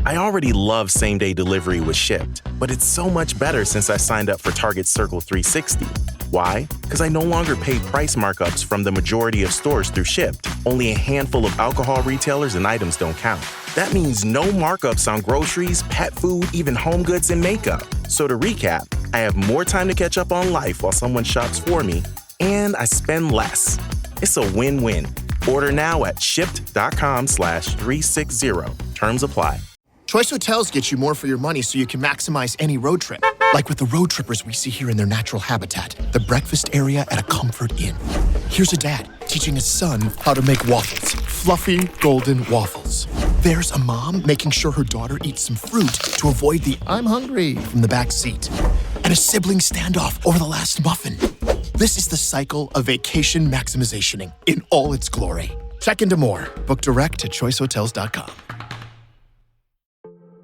I already love same-day delivery with Shipt, but it's so much better since I signed up for Target's Circle 360. Why? Because I no longer pay price markups from the majority of stores through Shipt. Only a handful of alcohol retailers and items don't count. That means no markups on groceries, pet food, even home goods and makeup. So to recap, I have more time to catch up on life while someone shops for me, and I spend less. It's a win-win. Order now at shipt.com/360. Terms apply. Choice Hotels get you more for your money so you can maximize any road trip. Like with the road trippers we see here in their natural habitat, the breakfast area at a Comfort Inn. Here's a dad teaching his son how to make waffles. Fluffy, golden waffles. There's a mom making sure her daughter eats some fruit to avoid the "I'm hungry" from the back seat. And a sibling standoff over the last muffin. This is the cycle of vacation maximizationing in all its glory. Check into more. Book direct at choicehotels.com.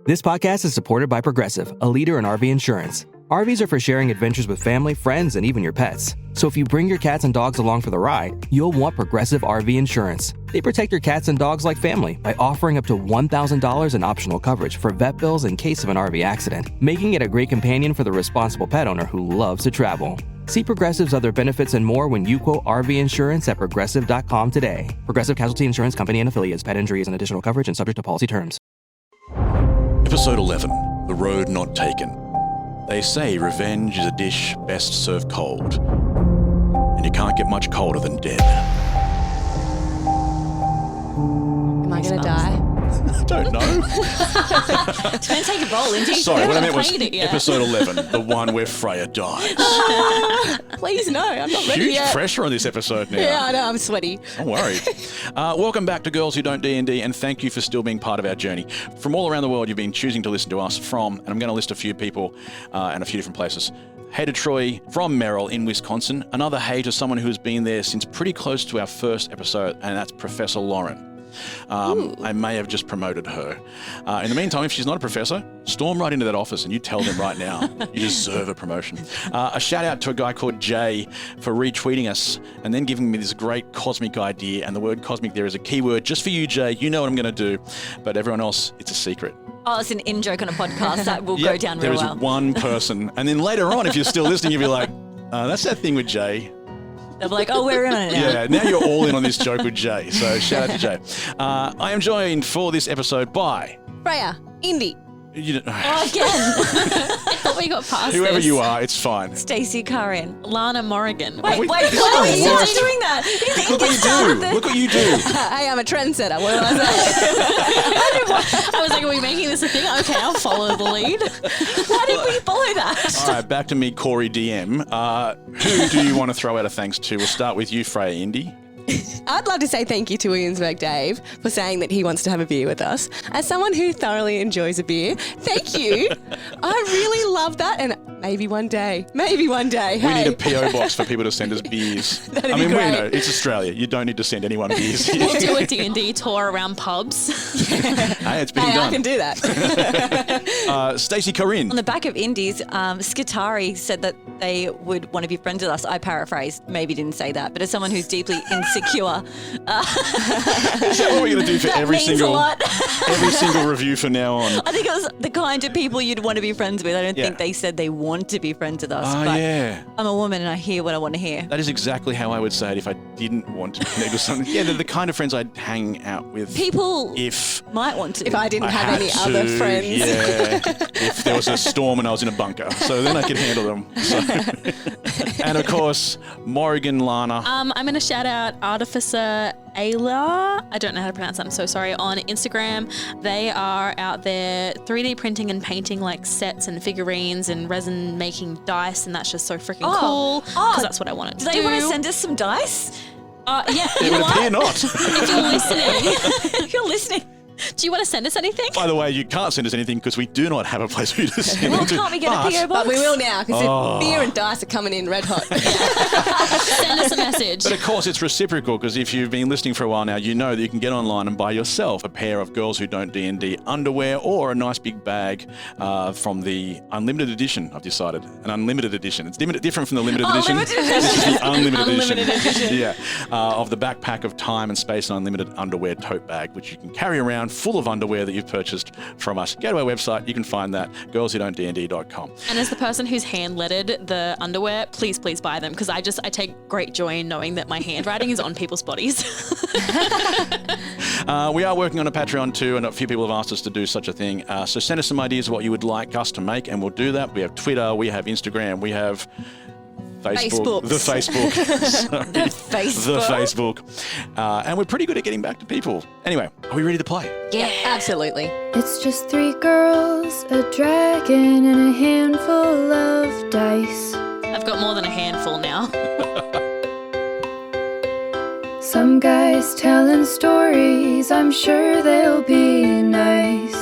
This podcast is supported by Progressive, a leader in RV insurance. RVs are for sharing adventures with family, friends, and even your pets. So if you bring your cats and dogs along for the ride, you'll want Progressive RV insurance. They protect your cats and dogs like family by offering up to $1,000 in optional coverage for vet bills in case of an RV accident, making it a great companion for the responsible pet owner who loves to travel. See Progressive's other benefits and more when you quote RV insurance at Progressive.com today. Progressive Casualty Insurance Company and Affiliates. Pet injuries and additional coverage and subject to policy terms. Episode 11, The Road Not Taken. They say revenge is a dish best served cold, and you can't get much colder than dead. Am I going to die? I don't know. Don't take a bowl, Indy. Sorry, what I meant was episode 11, the one where Freya dies. Please, no, I'm not ready Huge yet. pressure on this episode now. Yeah, I know, I'm sweaty. Don't worry. Welcome back to Girls Who Don't D&D, and thank you for still being part of our journey. From all around the world, you've been choosing to listen to us from, and I'm going to list a few people and a few different places. Hey to Troy from Merrill in Wisconsin. Another hey to someone who has been there since pretty close to our first episode, and that's Professor Lauren. I may have just promoted her. In the meantime, if she's not a professor, storm right into that office and you tell them right now you deserve a promotion. A shout out to a guy called Jay for retweeting us and then giving me this great cosmic idea. And the word cosmic there is a keyword just for you, Jay. You know what I'm going to do. But everyone else, it's a secret. Oh, it's an in-joke on a podcast that will go down real well. There is one person. And then later on, if you're still listening, you'll be like, that's that thing with Jay. They'll be like, oh, we're in on it now. Yeah, now you're all in on this joke with Jay. So shout out to Jay. I am joined for this episode by Freya, Indy. Again. I thought we got past Whoever this. you are, it's fine. Stacey, Kaa'Riin. Alana, Morrigan. Wait, This why is the are you worst. doing that? Look what you do. Look what you do. Hey, I'm a trendsetter. What do I say? I was like, are we making this a thing? Okay, I'll follow the lead. Why did we follow that? All right, back to me, Cory DM. Who do you want to throw out a thanks to? We'll start with you, Freya Indy. I'd love to say thank you to Williamsburg Dave for saying that he wants to have a beer with us. As someone who thoroughly enjoys a beer, thank you. I really love that, and maybe one day. We need Hey. a PO box for people to send us beers. That'd I be mean, we great. know it's Australia. You don't need to send anyone beers. We'll do a D&D tour around pubs. Hey, it's being Hey, done. I can do that. Stacey Kaa'Riin. On the back of Indy's, Skitari said that they would want to be friends with us. I paraphrased, maybe didn't say that, but as someone who's deeply insecure, Is that what we're going to do for that every means single a lot. every single review from now on? I think it was the kind of people you'd want to be friends with. I don't Yeah. think they said they want to be friends with us. Oh, but yeah. I'm a woman and I hear what I want to hear. That is exactly how I would say it if I didn't want to connect with someone. Yeah, they're the kind of friends I'd hang out with. People If might want to. If I didn't I have had any to, other friends. Yeah. If there was a storm and I was in a bunker. So then I could handle them. So. And of course, Morrigan, Lana. I'm going to shout out Artificer Ayla. I don't know how to pronounce that. I'm so sorry. On Instagram, they are out there 3D printing and painting like sets and figurines and resin making dice, and that's just so freaking cool because that's what I wanted to Do do. they want to send us some dice? Yeah, It you would know appear what? not. If you're listening, If you're listening. do you want to send us anything? By the way, you can't send us anything because we do not have a place for you to send Well, them to. can't we get a But- PO box? But we will now, because beer and dice are coming in red hot. Send us a message. But of course, it's reciprocal because if you've been listening for a while now, you know that you can get online and buy yourself a pair of Girls Who Don't D&D underwear or a nice big bag from the Unlimited Edition, I've decided. An Unlimited Edition. It's different from the Limited Edition. Limited This is the Unlimited Unlimited Edition. Yeah. Of the Backpack of Time and Space Unlimited underwear tote bag, which you can carry around background full of underwear that you've purchased from us. Go to our website. You can find that, girlswhodon'tdnd.com. And as the person who's hand-lettered the underwear, please buy them, because I take great joy in knowing that my handwriting is on people's bodies. We are working on a Patreon too, and a few people have asked us to do such a thing. So send us some ideas of what you would like us to make, and we'll do that. We have Twitter, we have Instagram, we have Facebook. The Facebook. The Facebook. And we're pretty good at getting back to people. Anyway, are we ready to play? Yeah, absolutely. It's just 3 girls, a dragon, and a handful of dice. I've got more than a handful now. Some guys telling stories, I'm sure they'll be nice.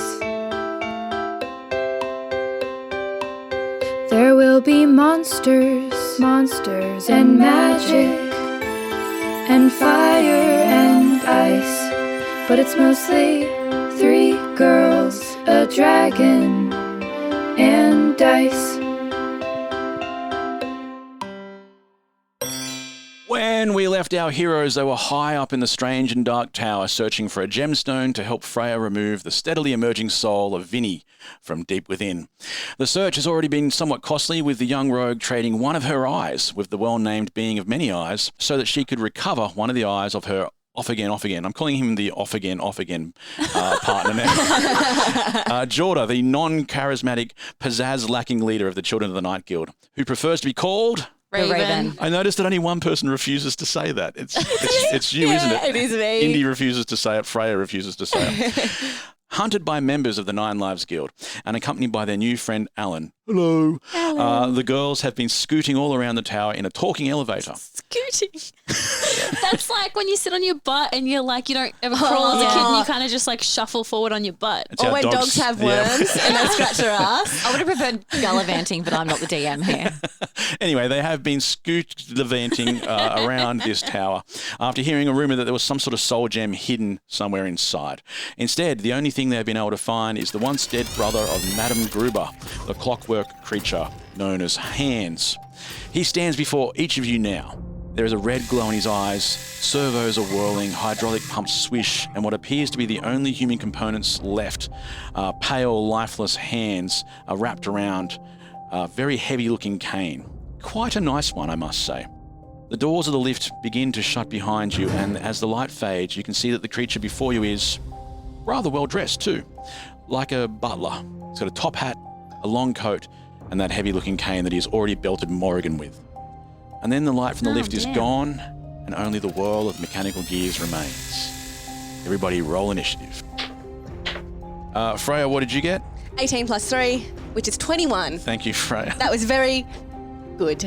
There will be monsters, and magic, and fire and ice. But it's mostly 3 girls, a dragon, and dice. When we left our heroes, they were high up in the strange and dark tower, searching for a gemstone to help Freya remove the steadily emerging soul of Vinny from deep within. The search has already been somewhat costly, with the young rogue trading one of her eyes with the well-named being of many eyes, so that she could recover one of the eyes of her off again. I'm calling him the off again partner now. Jorda, the non-charismatic, pizzazz-lacking leader of the Children of the Night Guild, who prefers to be called Raven. I noticed that only one person refuses to say that. It's you, isn't it? It is me. Indy refuses to say it. Freya refuses to say it. Hunted by members of the Nine Lives Guild and accompanied by their new friend Alan. Hello. The girls have been scooting all around the tower in a talking elevator. Scooting. That's like when you sit on your butt and you're like, you don't ever crawl as a kid and you kind of just like shuffle forward on your butt. It's Or how when dogs have worms and they scratch their ass. I would have preferred gallivanting, but I'm not the DM here. Anyway, they have been scoot-levanting around this tower after hearing a rumour that there was some sort of soul gem hidden somewhere inside. Instead, the only thing they've been able to find is the once dead brother of Madame Gruber, the clockwork creature known as Hands. He stands before each of you now. There is a red glow in his eyes, servos are whirling, hydraulic pumps swish, and what appears to be the only human components left, pale, lifeless hands are wrapped around a very heavy-looking cane. Quite a nice one, I must say. The doors of the lift begin to shut behind you, and as the light fades, you can see that the creature before you is rather well-dressed too, like a butler. He's got a top hat, a long coat, and that heavy-looking cane that he's already belted Morrigan with. And then the light from the lift is gone, and only the whirl of mechanical gears remains. Everybody roll initiative. Freya, what did you get? 18 plus 3, which is 21. Thank you, Freya. That was very good.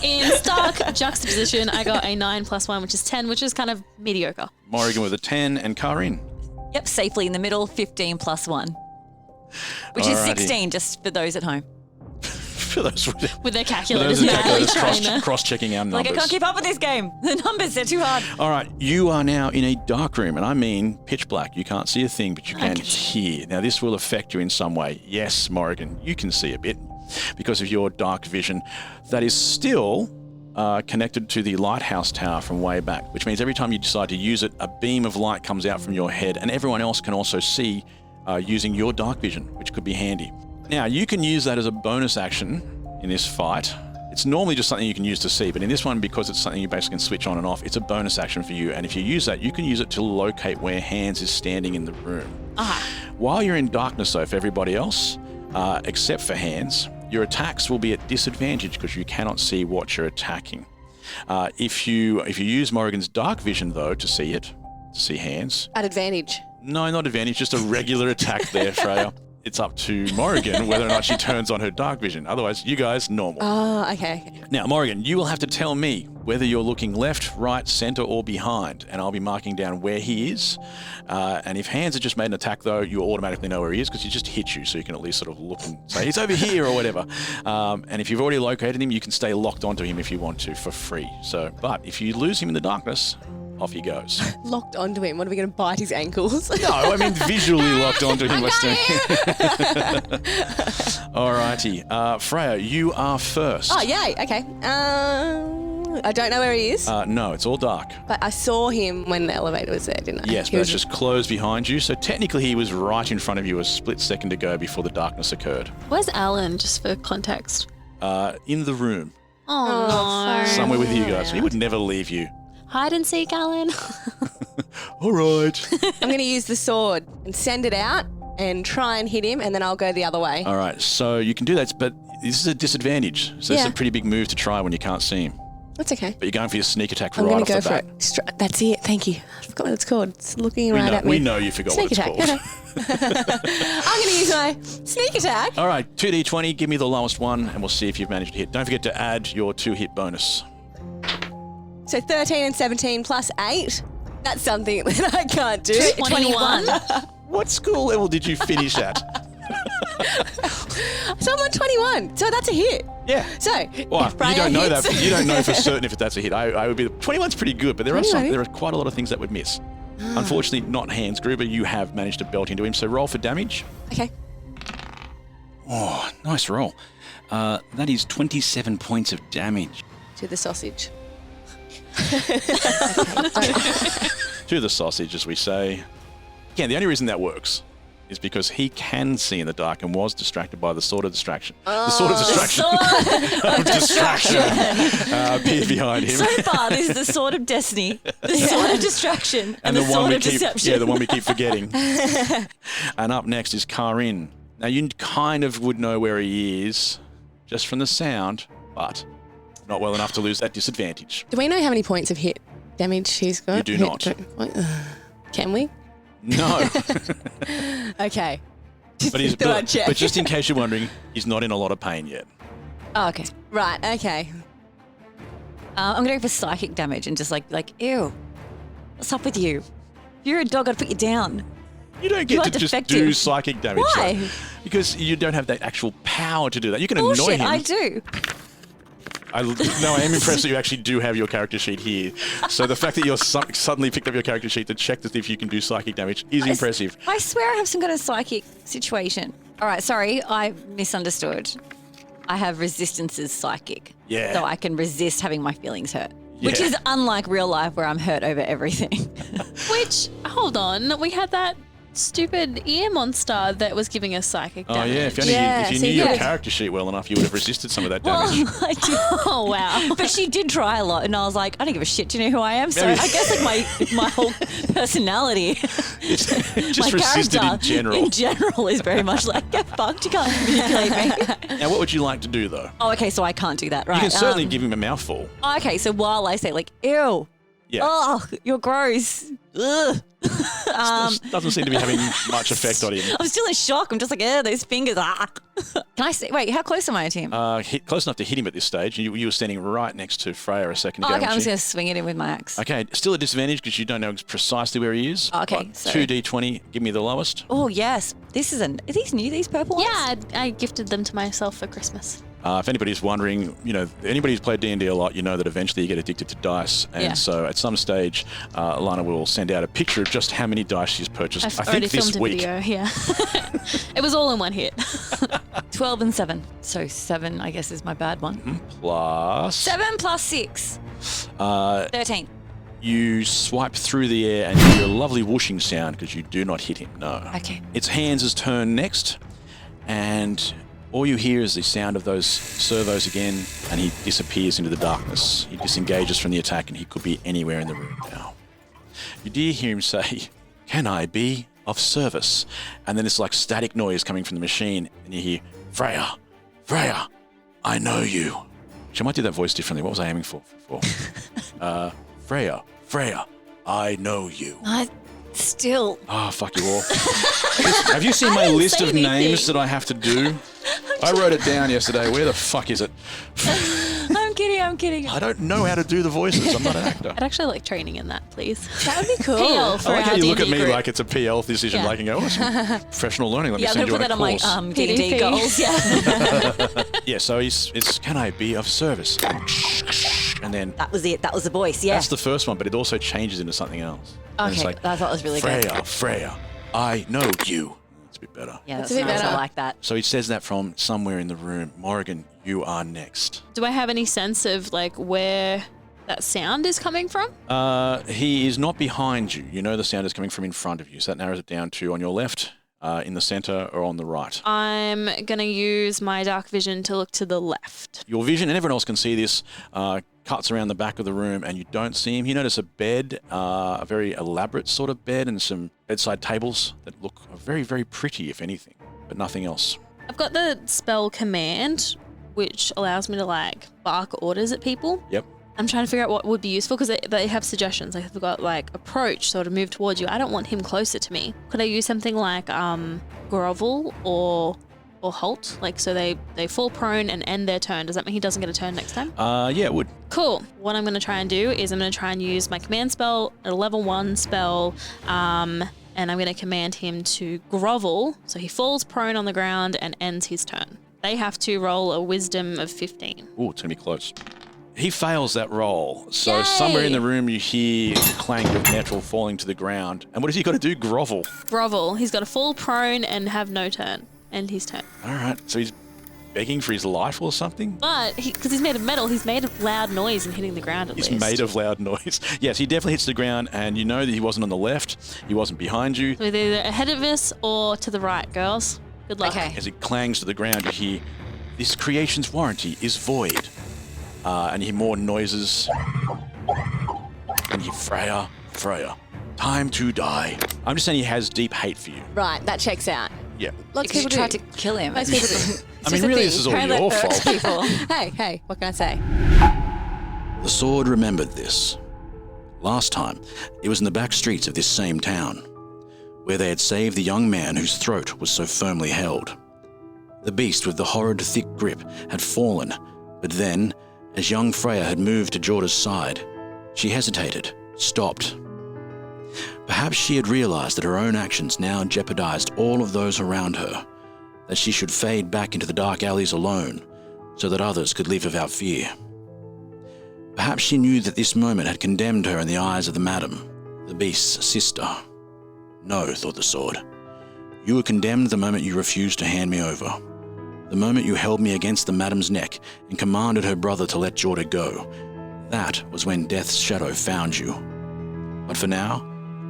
In stark juxtaposition, I got a 9 plus 1, which is 10, which is kind of mediocre. Morrigan with a 10, and Kaa'Riin. Yep, safely in the middle, 15 plus 1. Which is 16, just for those at home. For those with their for calculators. those calculators cross-checking our numbers. Like, I can't keep up with this game. The numbers, they're too hard. All right, you are now in a dark room, and I mean pitch black. You can't see a thing, but you can hear. Now, this will affect you in some way. Yes, Morrigan, you can see a bit because of your dark vision. That is still connected to the lighthouse tower from way back, which means every time you decide to use it, a beam of light comes out from your head, and everyone else can also see using your dark vision, which could be handy. Now, you can use that as a bonus action in this fight. It's normally just something you can use to see, but in this one, because it's something you basically can switch on and off, it's a bonus action for you. And if you use that, you can use it to locate where Hands is standing in the room. While you're in darkness, though, for everybody else, except for Hands, your attacks will be at disadvantage because you cannot see what you're attacking. If you use Morrigan's dark vision, though, to see Hands... At advantage. No, not advantage, just a regular attack there, Freya. It's up to Morrigan whether or not she turns on her dark vision. Otherwise, you guys, normal. Oh, okay. Now, Morrigan, you will have to tell me whether you're looking left, right, center, or behind, and I'll be marking down where he is. And if Hands had just made an attack, though, you automatically know where he is because he just hit you, so you can at least sort of look and say, he's over here or whatever. And if you've already located him, you can stay locked onto him if you want to for free. But if you lose him in the darkness... off he goes. Locked onto him. What are we going to bite his ankles? No, I mean visually locked onto him. Alrighty. Freya, you are first. Oh, yay. Okay. I don't know where he is, No, it's all dark. but I saw him when the elevator was there, didn't I? Yes, He but was it's just closed behind you. So technically he was right in front of you a split second ago before the darkness occurred. Where's Alan, just for context? In the room, Oh, no. somewhere with you guys. He would never leave you. Hide and seek, Alan. All right. I'm going to use the sword and send it out and try and hit him, and then I'll go the other way. All right, so you can do that, but this is a disadvantage. So it's Yeah. a pretty big move to try when you can't see him. That's okay. But you're going for your sneak attack I'm right going off to go the for bat. it. That's it. Thank you. I forgot what it's called. It's looking right at me. We know you forgot Sneak what it's attack. called. Okay. I'm going to use my sneak attack. All right, 2d20, give me the lowest one, and we'll see if you've managed to hit. Don't forget to add your 2-hit bonus. So 13 and 17 plus 8. That's something that I can't do. 21. What school level did you finish at? So I'm on 21. So that's a hit. Yeah. So Well, if you Freya don't know hits- that. You don't know for certain if that's a hit. I would be. 21's pretty good, but there 21? are quite a lot of things that would miss. Unfortunately, not hands, Gruber. You have managed to belt into him. So roll for damage. Okay. Oh, nice roll. That is 27 points of damage To the sausage. to the sausage, as we say. Again, the only reason that works is because he can see in the dark and was distracted by the sword of distraction. The sword of distraction appeared behind him. So far, this is the sword of destiny, the sword of distraction, and the sword of deception. Yeah, the one we keep forgetting. And up next is Kaa'Riin. Now, you kind of would know where he is just from the sound, but not well enough to lose that disadvantage. Do we know how many points of hit damage he's got? You do not. Can we? No. Okay. But just in case you're wondering, he's not in a lot of pain yet. Oh, okay. Right, okay. I'm going to go for psychic damage and just like, ew, what's up with you? If you're a dog, I'd put you down. You don't You get are to just defective. do psychic damage. Why? though, because you don't have that actual power to do that. You can annoy Bullshit, him. I do. I am impressed that you actually do have your character sheet here. So the fact that you're suddenly picked up your character sheet to check to see if you can do psychic damage is impressive. I swear I have some kind of psychic situation. All right, sorry, I misunderstood. I have resistances psychic. Yeah. So I can resist having my feelings hurt. Which Yeah. is unlike real life where I'm hurt over everything. Which, hold on, we had that stupid ear monster that was giving us psychic Oh damage. yeah, if you see, knew your yeah. character sheet well enough, you would have resisted some of that Well, damage. I did. Oh, wow. But she did try a lot, and I was like, I don't give a shit. Do you know who I am? So Maybe- I guess like my whole personality, It's my just resisted character in general. is very much like, get fucked. You can't manipulate me. Now, what would you like to do though? Oh, okay, so I can't do that, right? You can certainly give him a mouthful. Okay, so while I say like, ew, Yeah. oh, you're gross. Ugh. This doesn't seem to be having much effect on him. I'm still in shock. I'm just like, those fingers. Ah. Can I say? Wait, how close am I to him? Close enough to hit him at this stage. You were standing right next to Freya a second ago. Okay, I'm weren't just you? going to swing at him with my axe. Okay, still a disadvantage because you don't know precisely where he is. Okay, But so- 2d20, give me the lowest. Oh, yes. This is are these new, these purple ones? Yeah, I gifted them to myself for Christmas. If anybody's wondering, anybody who's played D&D a lot, you know that eventually you get addicted to dice. And Yeah. so at some stage, Alana will send out a picture of just how many dice she's purchased, I've I already think this filmed a week. video, yeah. It was all in one hit. 12 and 7. So 7, I guess, is my bad one. Plus, 7 plus 6. 13. you swipe through the air and you hear a lovely whooshing sound because you do not hit him, no. Okay. It's Hans' turn next, and all you hear is the sound of those servos again, and he disappears into the darkness. He disengages from the attack, and he could be anywhere in the room now. You do hear him say, "Can I be of service?" And then this like static noise coming from the machine, and you hear, "Freya, Freya, I know you." Which I might do that voice differently. What was I aiming for? Freya, Freya, I know you. Still. Oh, fuck you all. Have you seen my didn't list say of names anything. that I have to do? I wrote it down yesterday. Where the fuck is it? I'm kidding. I don't know how to do the voices. I'm not an actor. I'd actually like training in that, please. That would be cool. PL for I like how our you look at D&D me group. like it's a PL decision, Yeah. like you go, oh, some professional learning. Let me Yeah, I'm send going you to on put a that on my course. D&D PDP. goals. Yeah. Yeah, so it's can I be of service? And then That was it. That was the voice. Yeah. that's the first one, but it also changes into something else. And it's Okay, like, I thought it was really Freya, good. Freya, I know you. That's a bit better. Yeah, That's that's a bit nice. better. I like that. So he says that from somewhere in the room. Morrigan, you are next. Do I have any sense of like where that sound is coming from? He is not behind you. You know the sound is coming from in front of you. So that narrows it down to on your left, in the center, or on the right. I'm going to use my dark vision to look to the left. Your vision, and everyone else can see this, cuts around the back of the room and you don't see him. You notice a bed, a very elaborate sort of bed, and some bedside tables that look very, very pretty, if anything, but nothing else. I've got the spell command, which allows me to like bark orders at people. Yep. I'm trying to figure out what would be useful because they have suggestions. Like they've got like approach, sort of move towards you. I don't want him closer to me. Could I use something like grovel or halt? Like so they fall prone and end their turn. Does that mean he doesn't get a turn next time? Yeah, it would. Cool. What I'm going to try and do is I'm going to try and use my command spell, a level 1 spell, and I'm going to command him to grovel. So he falls prone on the ground and ends his turn. They have to roll a wisdom of 15. Ooh, it's going to be close. He fails that roll. So Yay! somewhere in the room you hear the clank of metal falling to the ground. And what has he got to do? Grovel. Grovel. He's got to fall prone and have no turn. End his turn. All right. So he's begging for his life or something? But because he's made of metal, he's made of loud noise and hitting the ground at least. He's made of loud noise. Yes, he definitely hits the ground, and you know that he wasn't on the left. He wasn't behind you. So either ahead of us or to the right, girls. Good luck. Okay. As it clangs to the ground, you hear, "This creation's warranty is void." And you hear more noises. And you hear, Freya, time to die. I'm just saying he has deep hate for you. Right, that checks out. Yeah. Lots of You people tried do. to kill him. Most people do. I mean, really, this is all your fault. People. Hey, what can I say? The sword remembered this. Last time, it was in the back streets of this same town, where they had saved the young man whose throat was so firmly held. The beast with the horrid thick grip had fallen, but then, as young Freya had moved to Jorda's side, she hesitated, stopped. Perhaps she had realized that her own actions now jeopardized all of those around her, that she should fade back into the dark alleys alone, so that others could live without fear. Perhaps she knew that this moment had condemned her in the eyes of the madam, the beast's sister. No, thought the sword. You were condemned the moment you refused to hand me over. The moment you held me against the madam's neck and commanded her brother to let Jorda go. That was when death's shadow found you. But for now,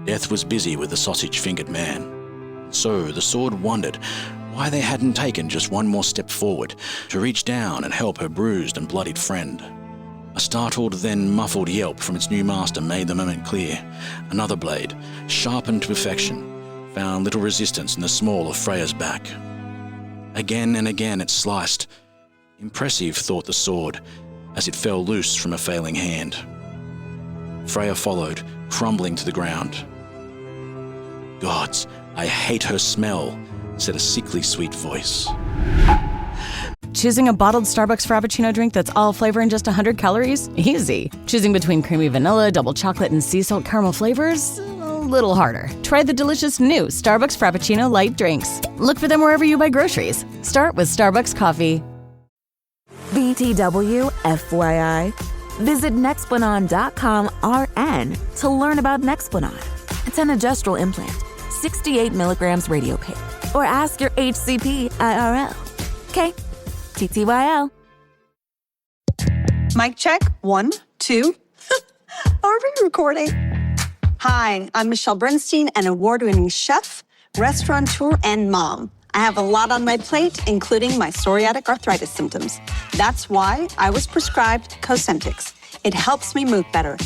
death was busy with the sausage-fingered man. So the sword wondered why they hadn't taken just one more step forward to reach down and help her bruised and bloodied friend. A startled, then muffled yelp from its new master made the moment clear. Another blade, sharpened to perfection, found little resistance in the small of Freya's back. Again and again it sliced. Impressive, thought the sword, as it fell loose from a failing hand. Freya followed, crumbling to the ground. Gods, I hate her smell, said a sickly sweet voice. Choosing a bottled Starbucks Frappuccino drink that's all flavor and just 100 calories? Easy. Choosing between creamy vanilla, double chocolate, and sea salt caramel flavors? A little harder. Try the delicious new Starbucks Frappuccino light drinks. Look for them wherever you buy groceries. Start with Starbucks coffee. BTW, FYI. Visit Nexplanon.com RN to learn about Nexplanon. It's an adjustable implant, 68 milligrams radio pain. Or ask your HCP IRL. Okay, TTYL. Mic check, 1, 2. Are we recording? Hi, I'm Michelle Bernstein, an award-winning chef, restaurateur, and mom. I have a lot on my plate, including my psoriatic arthritis symptoms. That's why I was prescribed Cosentyx. It helps me move better.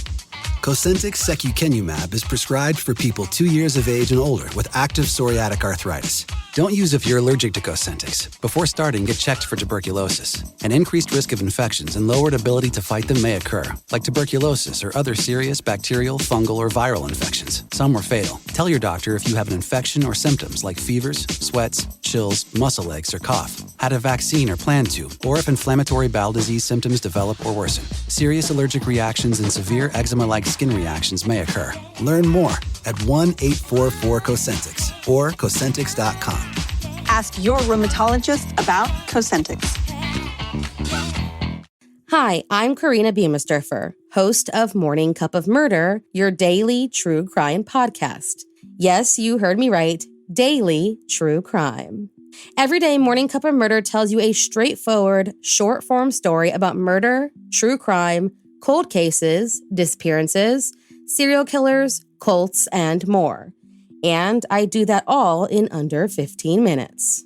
Cosentyx secukinumab is prescribed for people 2 years of age and older with active psoriatic arthritis. Don't use if you're allergic to Cosentyx. Before starting, get checked for tuberculosis. An increased risk of infections and lowered ability to fight them may occur, like tuberculosis or other serious bacterial, fungal, or viral infections. Some were fatal. Tell your doctor if you have an infection or symptoms like fevers, sweats, chills, muscle aches, or cough, had a vaccine or plan to, or if inflammatory bowel disease symptoms develop or worsen. Serious allergic reactions and severe eczema-like skin reactions may occur. Learn more at 1-844-COSENTYX or Cosentyx.com. Ask your rheumatologist about Cosentyx. Hi, I'm Karina Beamisturfer, host of Morning Cup of Murder, your daily true crime podcast. Yes, you heard me right, daily true crime. Every day, Morning Cup of Murder tells you a straightforward, short-form story about murder, true crime, cold cases, disappearances, serial killers, cults, and more. And I do that all in under 15 minutes.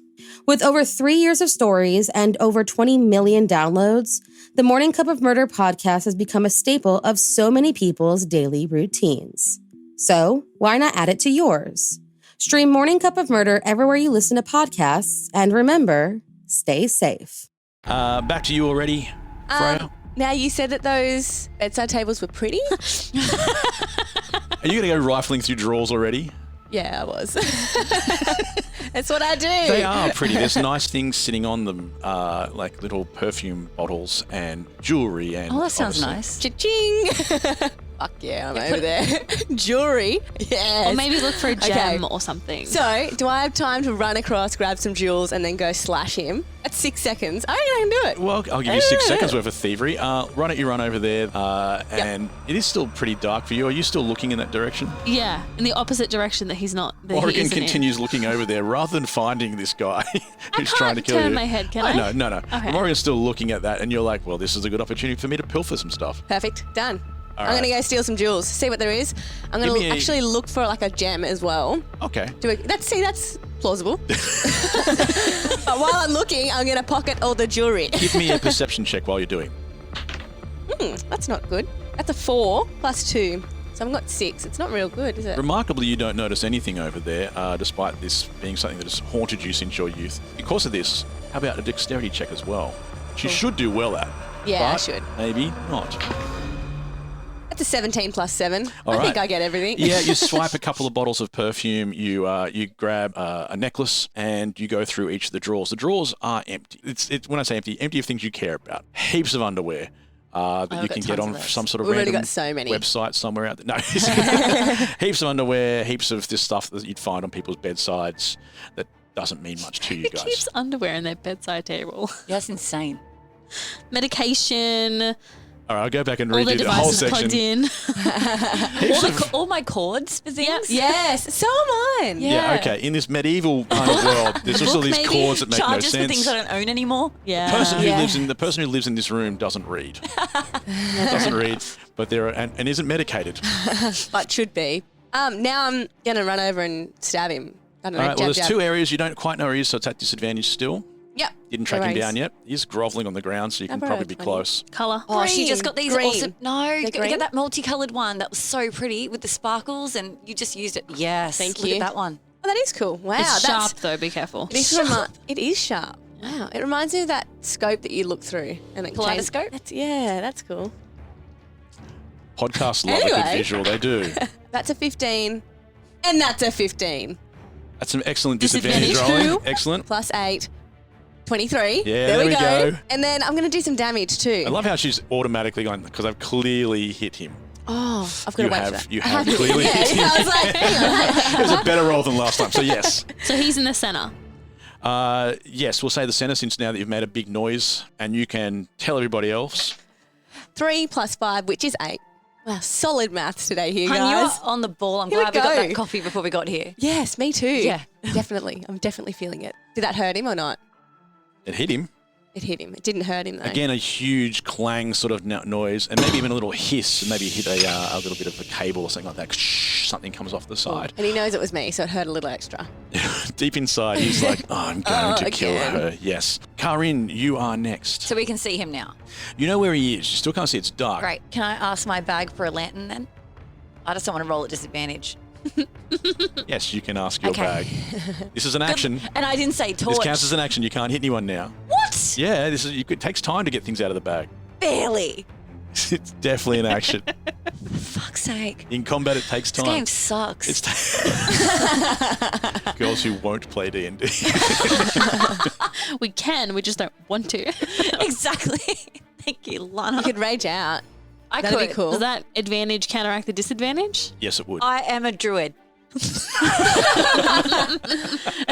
With over 3 years of stories and over 20 million downloads, the Morning Cup of Murder podcast has become a staple of so many people's daily routines. So, why not add it to yours? Stream Morning Cup of Murder everywhere you listen to podcasts, and remember, stay safe. Back to you already, Freya. Now, you said that those bedside tables were pretty? Are you going to go rifling through drawers already? Yeah, I was. That's what I do. They are pretty. There's nice things sitting on them, like little perfume bottles and jewellery. And Oh, that sounds obviously- nice. Cha-ching. Fuck yeah, I'm over there. Jewelry. Yes. Or maybe look for a gem or something. So, do I have time to run across, grab some jewels, and then go slash him? That's 6 seconds. I reckon I can do it. Well, I'll give you 6 seconds worth of thievery. Why don't you run over there? And it is still pretty dark for you. Are you still looking in that direction? Yeah, in the opposite direction that he's not. That Morrigan he isn't continues looking over there rather than finding this guy who's trying to kill you. turn my head, can I? No. Okay. Morrigan's still looking at that, and you're like, well, this is a good opportunity for me to pilfer some stuff. Perfect. Done. All I'm right. going to go steal some jewels, see what there is. I'm going to actually look for like a gem as well. Okay. That's plausible. But while I'm looking, I'm going to pocket all the jewelry. Give me a perception check while you're doing. That's not good. That's a 4 plus 2. So I've got 6. It's not real good, is it? Remarkably, you don't notice anything over there, despite this being something that has haunted you since your youth. Because of this, how about a dexterity check as well? Which you should do well at. Yeah, I but should. Maybe not. That's a 17 plus 7. All I right. think I get everything. Yeah, you swipe a couple of bottles of perfume, you grab a necklace, and you go through each of the drawers. The drawers are empty. It's when I say empty of things you care about. Heaps of underwear that you can get on some sort of We've already random got so many. website somewhere out there. No, heaps of underwear, heaps of this stuff that you'd find on people's bedsides that doesn't mean much to you Who guys. keeps underwear in their bedside table? Yeah, that's insane. Medication. All right, I'll go back and All the redo the whole devices plugged section. in. All my cords for things. Yes, so am mine. Yeah, okay. In this medieval kind of world, there's also these Maybe cords that make no charges sense. for things I don't own anymore. Yeah. The person who lives in this room doesn't read. But there are and isn't medicated. But should be. Now I'm going to run over and stab him. I don't know. All right. Well, jab, there's jab. 2 areas you don't quite know where he is, so it's at disadvantage still. Yep. Didn't track No him worries. down yet. He's groveling on the ground, so you can Number probably be 20. close. Colour. Oh, she just got these Green. awesome. No, They're get green? that multicolored one that was so pretty with the sparkles, and you just used it. Yes, Thank look you. at that one. Oh, that is cool. Wow. It's that's sharp though, be careful. It is sharp. Wow. It reminds me of that scope that you look through. And it Kaleidoscope? That's cool. Podcasts love a good Anyway. visual. They do. That's a 15. And that's a 15. That's some excellent disadvantage Disadvantage rolling. 2. Excellent. Plus 8. 23. Yeah, there we there we go. go. And then I'm going to do some damage too. I love how she's automatically going, because I've clearly hit him. Oh, I've got to wait for that. You have clearly hit him. I was like, hang on. It was a better roll than last time, so yes. So he's in the centre. Yes, we'll say the centre, since now that you've made a big noise and you can tell everybody else. 3 plus 5, which is 8. Wow, solid maths today here, Hun, guys. you are on the ball. I'm Here we glad we got go. that coffee before we got here. Yes, me too. Yeah. Definitely. I'm definitely feeling it. Did that hurt him or not? It hit him. It hit him. It didn't hurt him though. Again, a huge clang sort of noise, and maybe even a little hiss, and maybe hit a little bit of a cable or something like that. Something comes off the side. And he knows it was me, so it hurt a little extra. Deep inside, he's like, oh, I'm going to kill again. her. Yes. Kaa'Riin, you are next. So we can see him now. You know where he is. You still can't see. It's dark. Great. Can I ask my bag for a lantern then? I just don't want to roll at disadvantage. Yes, you can ask your Okay. bag. This is an action. And I didn't say torch. This counts as an action. You can't hit anyone now. What? Yeah, it takes time to get things out of the bag. Barely. It's definitely an action. Fuck's sake. In combat, it takes This time. game sucks. Girls who won't play D&D. We can, we just don't want to. Exactly. Thank you, Lana. You could rage out. I That'd could. be cool. Does that advantage counteract the disadvantage? Yes, it would. I am a druid. And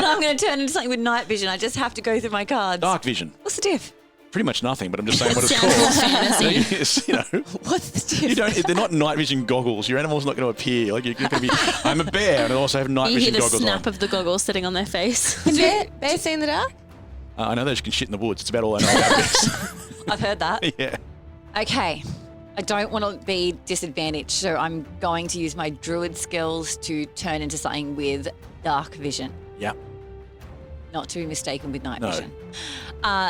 I'm going to turn into something with night vision. I just have to go through my cards. Dark vision. What's the diff? Pretty much nothing, but I'm just saying what it's Sounds called. fantasy. Yes, you know. What's the difference? They're not night vision goggles. Your animal's not going to appear. Like you're going to be, I'm a bear, and I also have night You hear vision the goggles snap on. of the goggles sitting on their face. Can bears see in the dark? I know they can shit in the woods. It's about all I know about bears. I've heard that. Yeah. Okay. I don't want to be disadvantaged, so I'm going to use my druid skills to turn into something with dark vision. Yeah. Not to be mistaken with night No. vision.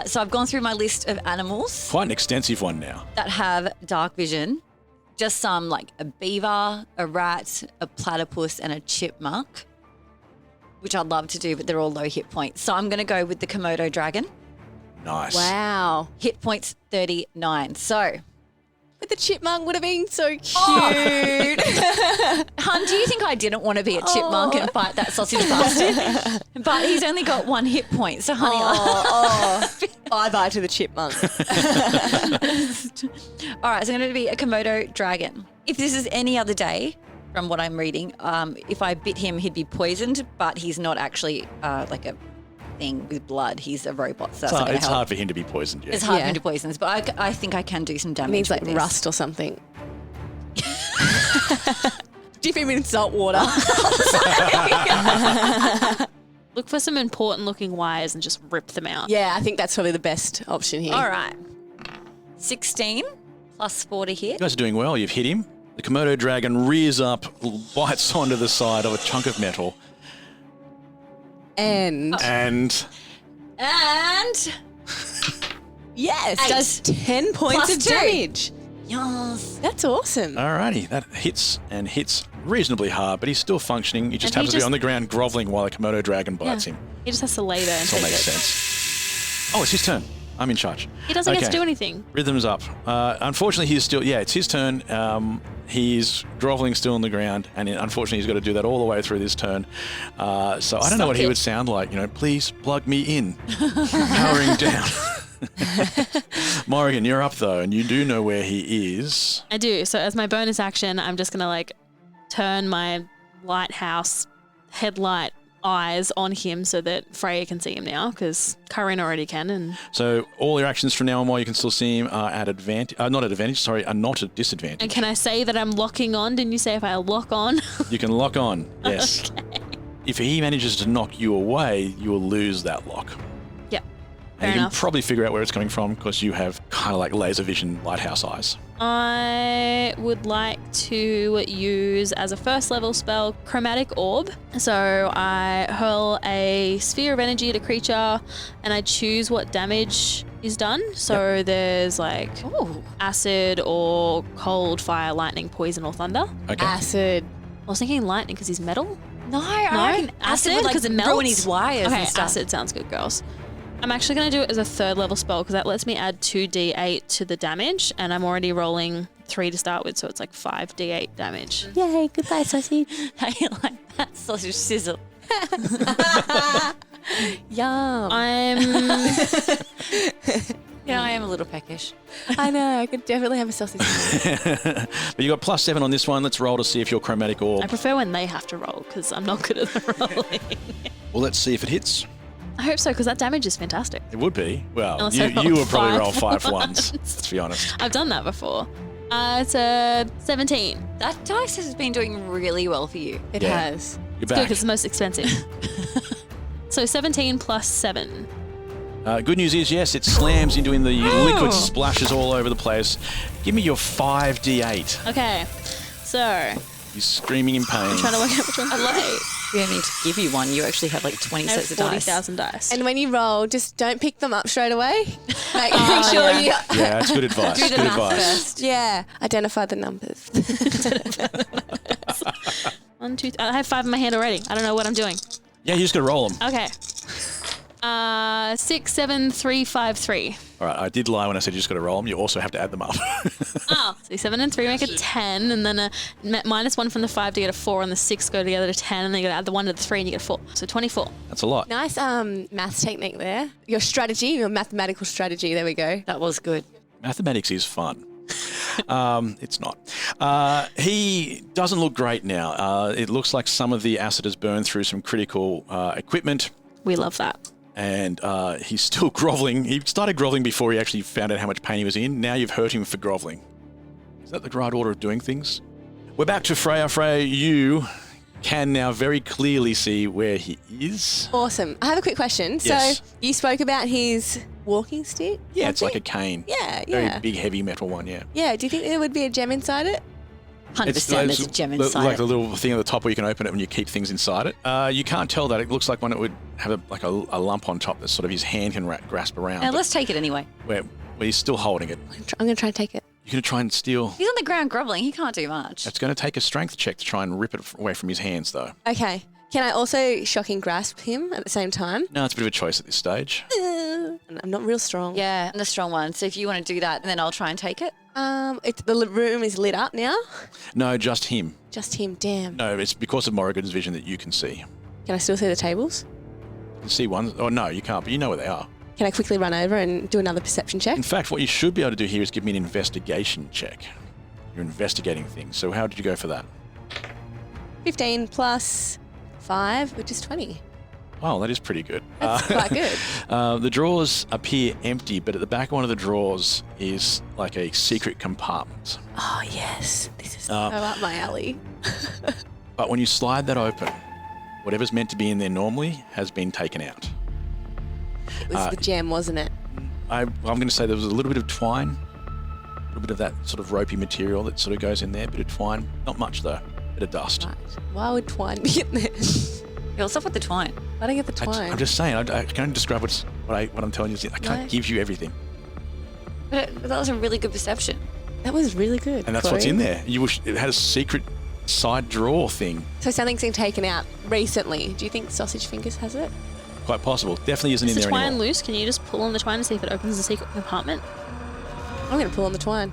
So I've gone through my list of animals Quite an extensive one now. that have dark vision. Just some like a beaver, a rat, a platypus, and a chipmunk, which I'd love to do, but they're all low hit points. So I'm going to go with the Komodo dragon. Nice. Wow. Hit points 39. So, But the chipmunk would have been so cute. hun, do you think I didn't want to be a chipmunk and fight that sausage bastard? But he's only got 1 hit point. So, honey, Bye-bye to the chipmunk. all right, so I'm going to be a Komodo dragon. If this is any other day, from what I'm reading, if I bit him, he'd be poisoned, but he's not actually like a thing with blood. He's a robot, so that's not going to It's help. hard for him to be poisoned. Yeah. It's hard for him to poison, but I think I can do some damage. It needs like with this. rust or something. Dip him in salt water. Look for some important looking wires and just rip them out. Yeah, I think that's probably the best option here. All right. 16 plus 4 to hit. You guys are doing well. You've hit him. The Komodo dragon rears up, bites onto the side of a chunk of metal, And yes, 8. does 10 points Plus of 2. damage. Yes. That's awesome. alrighty, that hits and hits reasonably hard, but he's still functioning. He just And he happens to be just- on the ground groveling while the Komodo dragon bites him. He just has to lay there and This all take makes it. sense. Oh, it's his turn. I'm in charge. He doesn't get Okay. to do anything. Rhythm's up. Unfortunately, he's still, it's his turn. He's groveling still on the ground, and unfortunately, he's got to do that all the way through this turn. So I don't know what he would sound like. Please plug me in. Powering down. Morrigan, you're up though, and you do know where he is. I do. So as my bonus action, I'm just going to turn my lighthouse headlight eyes on him so that Freya can see him now, because Kaa'Riin already can. And So all your actions from now on, while you can still see him, are at advantage. Not at advantage. Sorry, are not at disadvantage. can I say that I'm locking on? Didn't you say if I lock on? You can lock on. Yes. Okay. If he manages to knock you away, you will lose that lock. Yep. And Fair you can enough. probably figure out where it's coming from because you have kind of like laser vision lighthouse eyes. I would like to use as a first level spell Chromatic Orb. So I hurl a sphere of energy at a creature and I choose what damage is done. So there's acid or cold, fire, lightning, poison, or thunder. Okay. Acid. I was thinking lightning because he's metal. No, I reckon acid would because it melts. ruin his wires Okay, and stuff. acid sounds good, girls. I'm actually going to do it as a third level spell because that lets me add 2d8 to the damage, and I'm already rolling 3 to start with, so it's like 5d8 damage. Yay, goodbye, sausage. I like that sausage sizzle. Yum. Yeah, I am a little peckish. I know, I could definitely have a sausage. But you got +7 on this one. Let's roll to see if your chromatic orb. I prefer when they have to roll because I'm not good at the rolling. Well, let's see if it hits. I hope so because that damage is fantastic. It would be. Well, Unless I you roll would probably 5 roll 5 ones. ones, let's be honest. I've done that before. It's a 17. That dice has been doing really well for you. It Yeah. has. You're It's good back. because it's the most expensive. So 17 plus 7. Good news is, yes, it slams into him. The liquid splashes all over the place. Give me your 5d8. Okay, so He's screaming in pain. I'm trying to work out which one. I love it. We don't need to give you one. You actually have like 20 I have sets of dice. 40,000 dice. And when you roll, just don't pick them up straight away. Make Oh, sure yeah. you... Yeah, that's good advice. Do the Good math advice. first. Yeah, identify the numbers. 1, 2, I have 5 in my hand already. I don't know what I'm doing. Yeah, you just got to roll them. Okay. 6, 7, 3, 5, 3. All right, I did lie when I said you just got to roll them. You also have to add them up. Oh, so 7 and 3 make a 10, and then a -1 from the 5 to get a 4, and the 6 go together to 10, and then you got to add the 1 to the 3, and you get a 4. So 24. That's a lot. Nice maths technique there. Your strategy, your mathematical strategy. There we go. That was good. Mathematics is fun. It's not. He doesn't look great now. It looks like some of the acid has burned through some critical equipment. We love that. And he's still groveling. He started groveling before he actually found out how much pain he was in. Now you've hurt him for groveling. Is that the right order of doing things? We're back to Freya. Freya, you can now very clearly see where he is. Awesome. I have a quick question. Yes. So you spoke about his walking stick? Yeah, it's like something? a cane. Yeah, Very yeah. big, heavy metal one, yeah. Yeah, do you think there would be a gem inside it? 100% there's a gem inside like it. the little thing at the top where you can open it when you keep things inside it. You can't tell that. It looks like one that would have a lump on top that sort of his hand can grasp around. Now, let's take it anyway. Where he's still holding it. I'm going to try and take it. You're going to try and steal. He's on the ground groveling. He can't do much. It's going to take a strength check to try and rip it away from his hands, though. Okay. Can I also shocking grasp him at the same time? No, it's a bit of a choice at this stage. I'm not real strong. Yeah, I'm the strong one. So if you want to do that, then I'll try and take it. The room is lit up now? No, just him. Just him, damn. No, it's because of Morrigan's vision that you can see. Can I still see the tables? You can see one. Oh, no, you can't, but you know where they are. Can I quickly run over and do another perception check? In fact, what you should be able to do here is give me an investigation check. You're investigating things. So how did you go for that? 15 plus 5, which is 20. Wow, that is pretty good. That's quite good. The drawers appear empty, but at the back of one of the drawers is like a secret compartment. Oh, yes. This is so up my alley. But when you slide that open, whatever's meant to be in there normally has been taken out. It was the gem, wasn't it? I'm going to say there was a little bit of twine, a little bit of that sort of ropey material that sort of goes in there, a bit of twine. Not much, though. A bit of dust. Right. Why would twine be in there? Yeah, what's up with the twine? Why don't I get the twine? I'm just saying, I can't describe what I'm telling you. I can't give you everything. But that was a really good perception. That was really good. And that's Cory. what's in there. It had a secret side drawer thing. So something's been taken out recently. Do you think Sausage Fingers has it? Quite possible. Definitely isn't Is in the there twine anymore. loose? Can you just pull on the twine and see if it opens the secret compartment? I'm going to pull on the twine.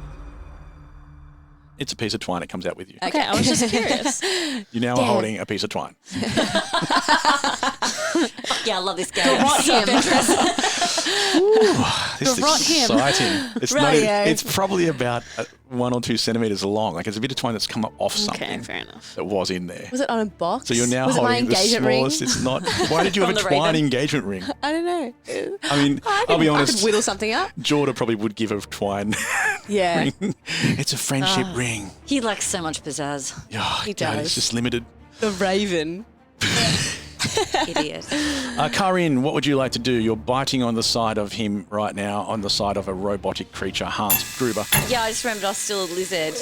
It's a piece of twine. It comes out with you. Okay, I was just curious. You now are holding a piece of twine. Yeah, I love this game. Garrot him. This is Garrot him. exciting. It's not. It's probably about 1 or 2 centimeters long. Like it's a bit of twine that's come up off something. Okay, fair enough. That was in there. Was it on a box? So you're now was holding it my the engagement smallest. ring? It's not. Why did you have a From the twine Raven? engagement ring? I don't know. I mean, I'll be I honest. could whittle something up. Jordan probably would give a twine Yeah. ring. It's a friendship ring. He likes so much pizzazz. Oh, He God, does. It's just limited. The Raven. Idiot. Kaa'Riin, what would you like to do? You're biting on the side of him right now, on the side of a robotic creature, Hans Gruber. Yeah, I just remembered I was still a lizard,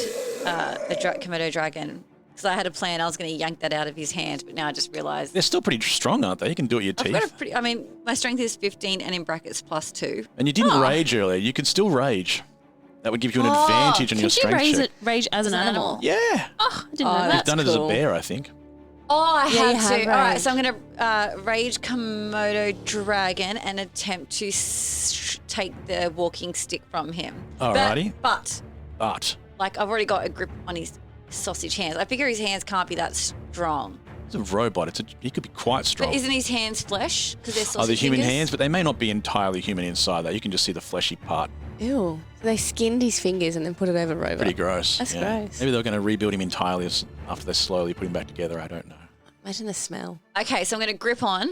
Komodo dragon. Because I had a plan, I was going to yank that out of his hand, but now I just realised. They're still pretty strong, aren't they? You can do it with your I've teeth. got a pretty. I mean, my strength is 15 and in brackets +2. And you didn't rage earlier. You could still rage. That would give you an advantage on your Could you strength check. rage as an animal? Yeah. Oh, I didn't know You've that. done it as a bear, I think. Oh, I Yeah, you had have to. All right, rage. so I'm going to rage Komodo dragon and attempt to take the walking stick from him. Alrighty. But, But like, I've already got a grip on his sausage hands. I figure his hands can't be that strong. it's a robot. He could be quite strong. But isn't his hands flesh? Because they're sausage Are they human fingers? hands? But they may not be entirely human inside that. You can just see the fleshy part. Ew. So they skinned his fingers and then put it over Rover. Pretty gross. That's yeah. gross. Maybe they're going to rebuild him entirely after they slowly put him back together. I don't know. Imagine the smell. Okay, so I'm going to grip on.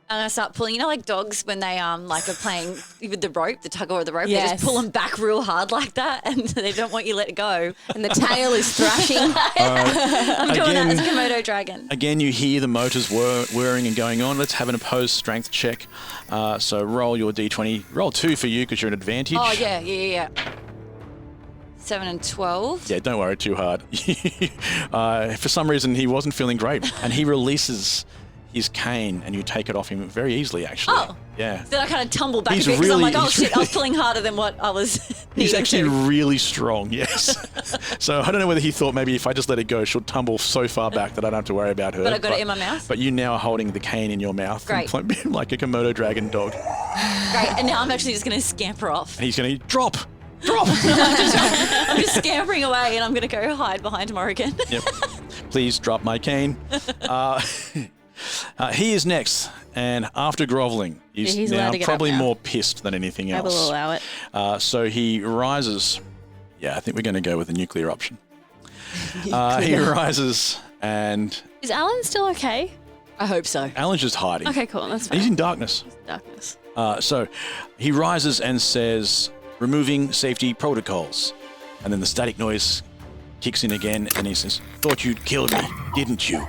I'm going to start pulling. You know, like dogs when they are playing with the rope, the tug of the rope. They Yes. just pull them back real hard like that, and they don't want you to let it go. And the tail is thrashing. I'm doing that as a Again- Komodo dragon. Again, you hear the motors whirring and going on. Let's have an opposed strength check. So roll your d20. Roll 2 for you because you're an advantage. Oh yeah. 7 and 12. Yeah, don't worry too hard. For some reason, he wasn't feeling great, and he releases his cane, and you take it off him very easily, actually. Oh. Yeah. Then I kind of tumble back He's a bit because I'm like, really- oh shit, I was pulling harder than what I was. He's needing actually to. really strong, yes. So I don't know whether he thought maybe if I just let it go, she'll tumble so far back that I don't have to worry about her. But I got it in my mouth? But you now are holding the cane in your mouth. Great. And like a Komodo dragon dog. Great, and now I'm actually just going to scamper off. And he's going to drop. I'm just scampering away, and I'm going to go hide behind Morrigan. Yep. Please drop my cane. He is next, and after grovelling, he's allowed now to get up probably now. more pissed than anything I else. will allow it. So he rises. Yeah, I think we're going to go with the nuclear option. He rises, and Is Alan still okay? I hope so. Alan's just hiding. Okay, cool. That's And fine. he's in darkness. Darkness. So he rises and says, removing safety protocols. And then the static noise kicks in again, and he says, thought you'd killed me, didn't you?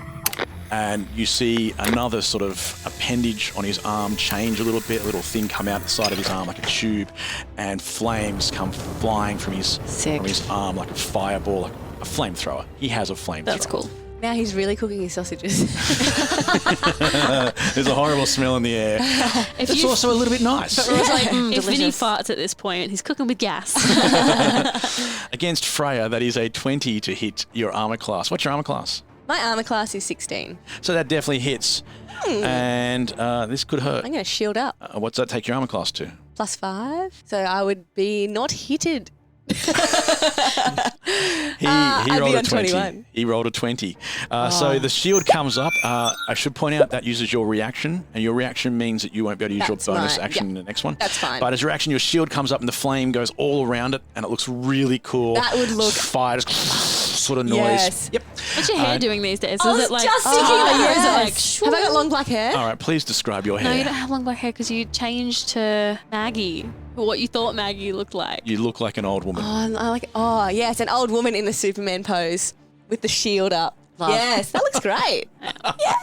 and you see another sort of appendage on his arm change a little bit. A little thing come out the side of his arm like a tube, and flames come flying from his arm like a fireball, like a flamethrower. He has a flamethrower. That's cool. Now he's really cooking his sausages. There's a horrible smell in the air. It's also a little bit nice. But Roy's like, if Vinny farts at this point, he's cooking with gas. Against Freya, that is a 20 to hit your armor class. What's your armor class? My armor class is 16. So that definitely hits. And this could hurt. I'm going to shield up. What's that take your armor class to? +5. So I would be not hitted. He rolled a 20. 21. He rolled a 20. So the shield comes up. I should point out that uses your reaction, and your reaction means that you won't be able to use your bonus action in the next one. That's fine. But as your action, your shield comes up and the flame goes all around it, and it looks really cool. That would look... Fire sort of noise. Yes. Yep. What's your hair doing these days? I was Is it like... just thinking that. Is it like... Have I got long black hair? All right, please describe your hair. No, you don't have long black hair because you changed to Maggie, what you thought Maggie looked like. You look like an old woman. Yes, an old woman in the Superman pose with the shield up. Love. Yes, that looks great.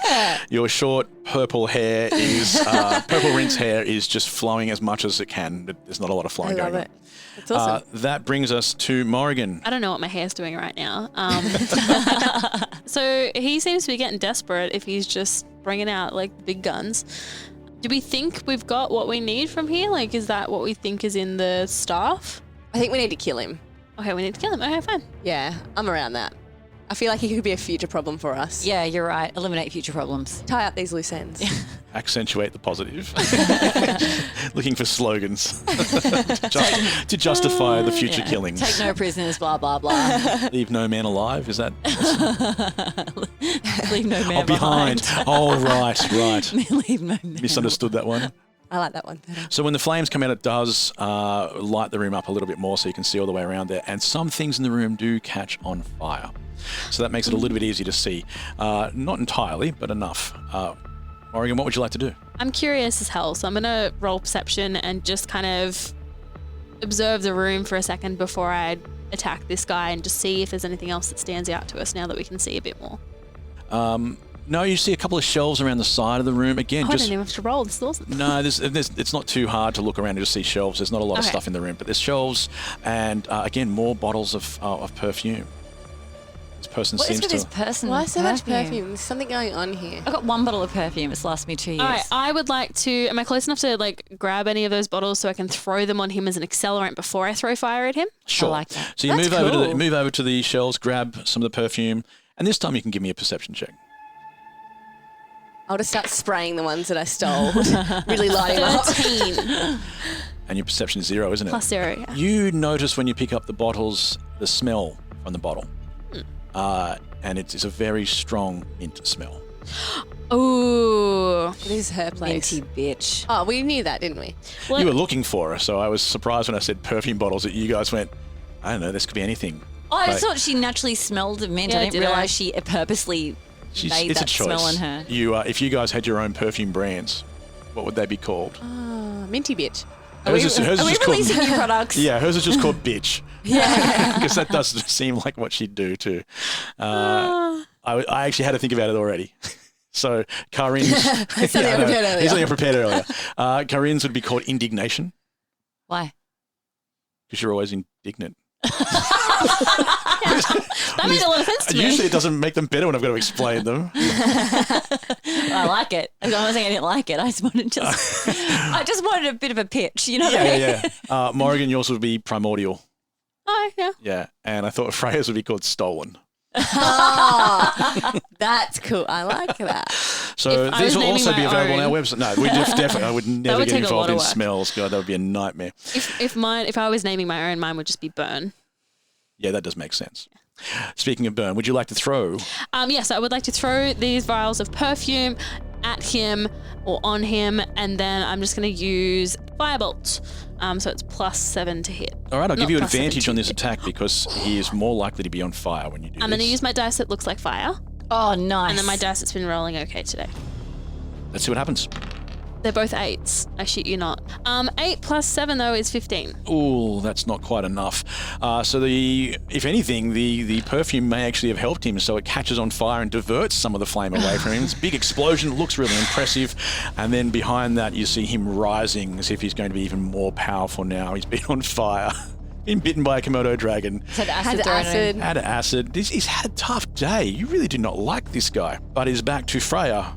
Yeah. Your short purple hair is purple rinse hair is just flowing as much as it can. There's not a lot of flowing going on. That's awesome. That brings us to Morrigan. I don't know what my hair's doing right now. So he seems to be getting desperate if he's just bringing out like big guns. Do we think we've got what we need from here? Like, is that what we think is in the staff? I think we need to kill him. Okay, we need to kill him. Okay, fine. Yeah, I'm around that. I feel like he could be a future problem for us. Yeah, you're right. Eliminate future problems. Tie up these loose ends. Accentuate the positive. Looking for slogans to justify the future killings. Take no prisoners, blah, blah, blah. Leave no man alive, is that? Leave no man behind. Oh, right. Leave no man. Misunderstood that one. I like that one better. So when the flames come out, it does light the room up a little bit more so you can see all the way around there. And some things in the room do catch on fire. So that makes it a little bit easier to see. Not entirely, but enough. Morrigan, what would you like to do? I'm curious as hell, so I'm going to roll perception and just kind of observe the room for a second before I attack this guy and just see if there's anything else that stands out to us now that we can see a bit more. No, you see a couple of shelves around the side of the room. Again, I don't even have to roll. This is awesome. No, it's not too hard to look around and just see shelves. There's not a lot of stuff in the room, but there's shelves and, again, more bottles of perfume. This person What is seems with to... this person? Why so much perfume? There's something going on here. I've got one bottle of perfume. It's lasted me 2 years. All right, I would like to... Am I close enough to like grab any of those bottles so I can throw them on him as an accelerant before I throw fire at him? Sure. I like that. So you That's move over to the shelves, grab some of the perfume, and this time you can give me a perception check. I'll just start spraying the ones that I stole. Really lighting them up. 13. And your perception is 0, isn't it? +0, yeah. You notice when you pick up the bottles, the smell from the bottle. And it's a very strong mint smell. Ooh. It is her place. Minty bitch. Oh, we knew that, didn't we? Well, You were looking for her, so I was surprised when I said perfume bottles that you guys went, I don't know, this could be anything. Oh, I Like, thought she naturally smelled of mint. Yeah, I didn't did I? realise she purposely made it's that a choice. smell in her. You, if you guys had your own perfume brands, what would they be called? Minty bitch. Hers is Are we just called, releasing new products? yeah, hers is just called bitch. Yeah. Because that does seem like what she'd do too. I actually had to think about it already. So Kaa'Riin's... It's something I prepared earlier. He's something I prepared earlier. Kaa'Riin's would be called indignation. Why? Because you're always indignant. that made a lot of sense to me. Usually it doesn't make them better when I've got to explain them. I like it. I wasn't saying I didn't like it. I just wanted a bit of a pitch, you know what I mean? Yeah. Morrigan, yours would be primordial. Oh, yeah. Yeah. And I thought Freya's would be called stolen. Oh, that's cool. I like that. So If I these was will also naming be my available on own- our website. No, we definitely, I would never would get take a lot involved of in work. smells. God, that would be a nightmare. If I was naming my own, mine would just be burn. Yeah, that does make sense. Speaking of burn, would you like to throw? Yes, I would like to throw these vials of perfume at him or on him, and then I'm just going to use Firebolt. So it's +7 to hit. All right, I'll give Not you +7 advantage to on this hit. attack because he is more likely to be on fire when you do I'm this. going to use my dice that looks like fire, Oh, nice. and then my dice that's been rolling okay today. Let's see what happens. They're both 8s. I shit you not. 8 plus 7 though is 15. Ooh, that's not quite enough. So if anything, the perfume may actually have helped him, so it catches on fire and diverts some of the flame away from him. It's a big explosion, looks really impressive, and then behind that you see him rising as if he's going to be even more powerful now. He's been on fire. Been bitten by a Komodo dragon. Had acid. Had acid. He's had a tough day. You really do not like this guy. But he's back to Freya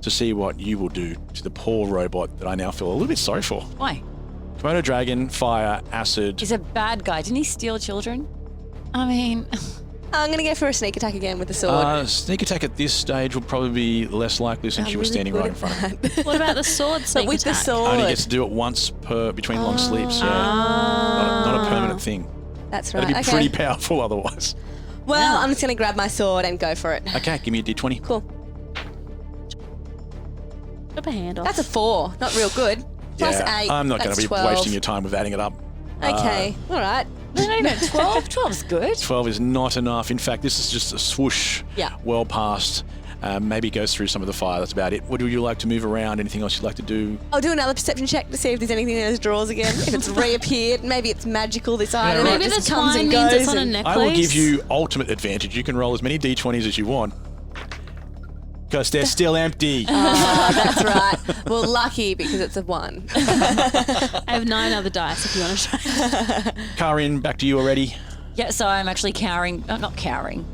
to see what you will do to the poor robot that I now feel a little bit sorry for. Why? Komodo dragon, fire, acid. He's a bad guy. Didn't he steal children? I mean... I'm going to go for a sneak attack again with the sword. Sneak attack at this stage will probably be less likely since you were standing right in front of him. What about the sword sneak But with attack? the sword. Only gets to do it once between long sleeps. Yeah. Not a permanent thing. That's right. That'd be pretty powerful otherwise. Well, I'm just going to grab my sword and go for it. Okay, give me a d20. Cool. Chop a hand off. That's a 4. Not real good. Plus 8. I'm not going to be 12. wasting your time with adding it up. Okay. All right. No, 12. 12's good. 12 is not enough. In fact, this is just a swoosh. Yeah. Well past. Maybe goes through some of the fire. That's about it. Would you like to move around? Anything else you'd like to do? I'll do another perception check to see if there's anything in those drawers again. If it's reappeared, maybe it's magical, this item. Maybe it the just comes twine and means goes. it's on a and- necklace. I will give you ultimate advantage. You can roll as many d20s as you want. Because they're still empty. That's right. Well, lucky because it's a 1. I have 9 other dice if you want to try. Kaa'Riin, back to you already. Yeah, so I'm actually cowering. Not cowering.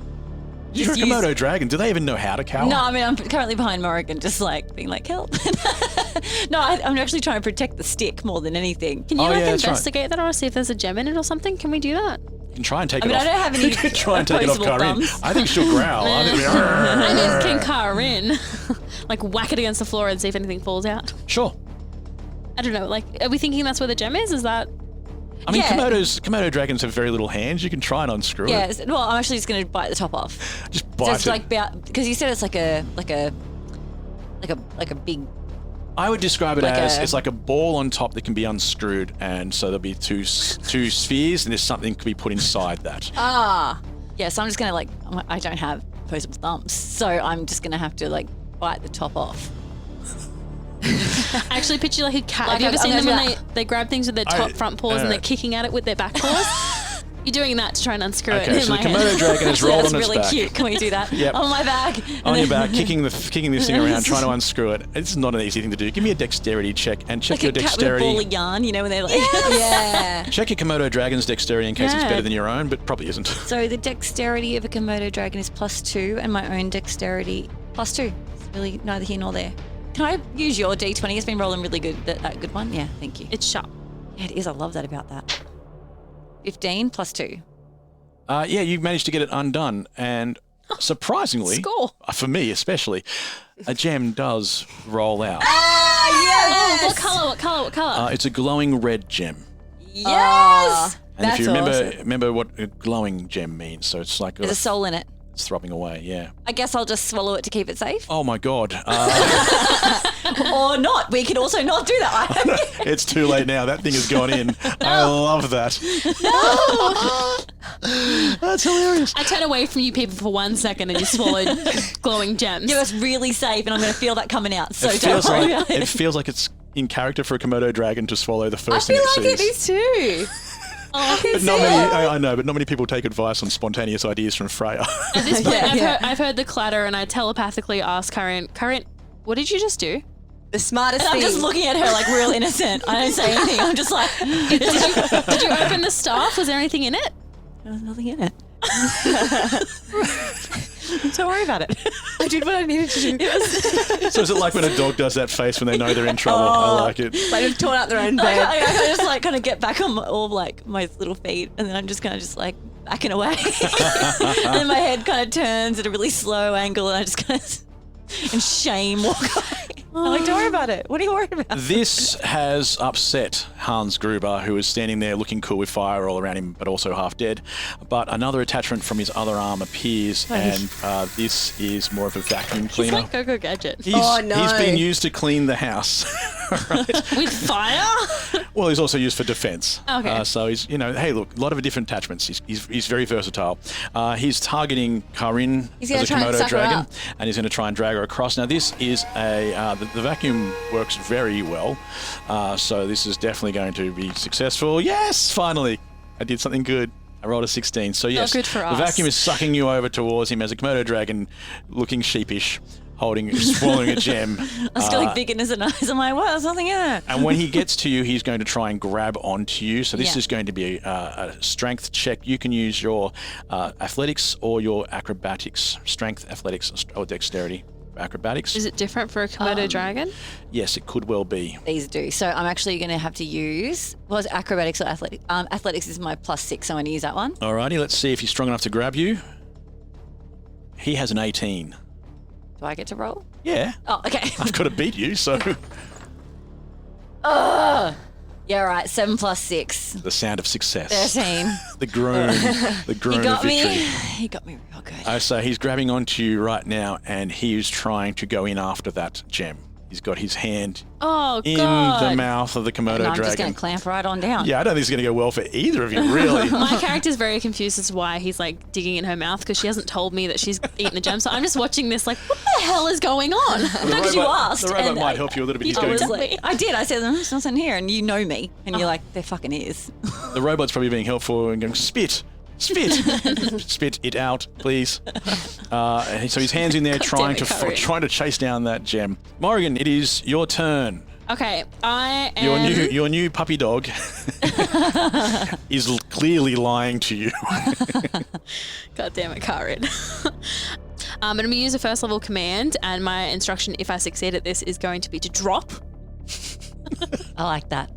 You're a Komodo dragon. Do they even know how to cower? No, I mean, I'm currently behind Morrigan, just like being like, help. No, I'm actually trying to protect the stick more than anything. Can you that's investigate that or see if there's a gem in it or something? Can we do that? You can try and take I it mean, off. I don't have any You can try and take it off opposable Kaa'Riin. thumbs. I think she'll growl. I think And then can Kaa'Riin like whack it against the floor and see if anything falls out? Sure. I don't know. Like, are we thinking that's where the gem is? Is that? I mean, Yeah. Komodo dragons have very little hands. You can try and unscrew Yeah, it. well, I'm actually just going to bite the top off. Just bite Just it. like because you said it's like a big. I would describe it like as a- it's like a ball on top that can be unscrewed, and so there'll be two spheres, and there's something could be put inside that. Yeah, so I'm just going to I don't have opposable thumbs, so I'm just going to have to bite the top off. I actually picture like a cat. Like Have you ever I'm seen them gonna when do they grab things with their top front paws and they're kicking at it with their back paws? You're doing that to try and unscrew it Okay, in so my the head. Komodo dragon is rolled That's on its really back. cute. Can we do that? Yep. On my back. On your back, kicking this thing around, trying to unscrew it. It's not an easy thing to do. Give me a dexterity check and check Like your a cat with a dexterity. ball of yarn, when they're like. Yeah. Check your Komodo dragon's dexterity in case it's Yeah. better than your own, but probably isn't. So the dexterity of a Komodo dragon is +2, and my own dexterity +2. It's really neither here nor there. Can I use your D20? It's been rolling really good. That good one? Yeah, thank you. It's sharp. Yeah, it is. I love that about that. 15 +2. Yeah, you managed to get it undone, and surprisingly, Score. for me especially, a gem does roll out. Oh, what color? What color? What color? It's a glowing red gem. Yes. And if you That's remember what a glowing gem means, so it's like There's a soul in it. it's throbbing away. Yeah. I guess I'll just swallow it to keep it safe. Oh my God. Or not. We can also not do that. It's too late now. That thing has gone in. I love that. That's hilarious. I turn away from you people for 1 second and you swallowed glowing gems. Yeah, it's really safe, and I'm going to feel that coming out. So It don't feels worry like about it. it feels like it's in character for a Komodo dragon to swallow the I first feel thing like it it sees. is too. But not many. I know, but not many people take advice on spontaneous ideas from Freya. At this point, Yeah. I've heard the clatter and I telepathically ask Kaa'Riin, what did you just do? The smartest And I'm thing. just looking at her like real innocent. I don't say anything. I'm just like, Did you open the staff? Was there anything in it? there's nothing in it. Don't worry about it. I did what I needed to do. So is it like when a dog does that face when they know they're in trouble? I like it. Like they've torn out their own I bed. just kind of get back on my little feet, and then I'm just kind of backing away. And then my head kind of turns at a really slow angle, and I just kind of in shame walk away. I'm like, don't worry about it. What are you worried about? This has upset Hans Gruber, who is standing there looking cool with fire all around him, but also half dead. But another attachment from his other arm appears, and this is more of a vacuum He's cleaner. like Go-Go Gadget. He's been used to clean the house. With fire? Well, he's also used for defense. Okay. So he's, hey, look, a lot of different attachments. He's very versatile. He's targeting Kaa'Riin He's as gonna a try and Komodo suck her dragon, up. and he's going to try and drag her across. Now, this is the vacuum works very well, so this is definitely going to be successful. Yes, finally, I did something good. I rolled a 16. So yes, good for the us. vacuum is sucking you over towards him as a Komodo dragon, looking sheepish, swallowing a gem. I was feeling big in his eyes. I'm like, what? There's nothing in it. And when he gets to you, he's going to try and grab onto you. So this Yeah. is going to be a strength check. You can use your athletics or your acrobatics. Strength, athletics, or dexterity. Acrobatics. Is it different for a Komodo dragon? Yes, it could well be. These do. So I'm actually going to have to use, was acrobatics or athletics? Athletics is my +6, so I'm going to use that one. Alrighty, let's see if he's strong enough to grab you. He has an 18. Do I get to roll? Yeah. Oh, okay. I've got to beat you, so Yeah, right. 7 + 6. the sound of success. 13. The groan He of got me. victory. He got me real good. So he's grabbing onto you right now, and he is trying to go in after that gem. He's got his hand Oh, in God. the mouth of the Komodo No, I'm dragon. just going to clamp right on down. Yeah, I don't think it's going to go well for either of you, really. My character's very confused as to why he's like digging in her mouth because she hasn't told me that she's eaten the gem. So I'm just watching this like, what the hell is going on? No, because you asked. The robot and might help you a little bit. He's I going was to, like, I did. I said, there's nothing here. And you know me. And you're like, there fucking is. the robot's probably being helpful and going, spit, spit it out, please. So his hand's in there trying to chase down that gem. Morrigan, it is your turn. Okay, I am... Your new puppy dog is clearly lying to you. God damn it, Kaa'Riin. I'm going to use a first level command, and my instruction, if I succeed at this, is going to be to drop. I like that.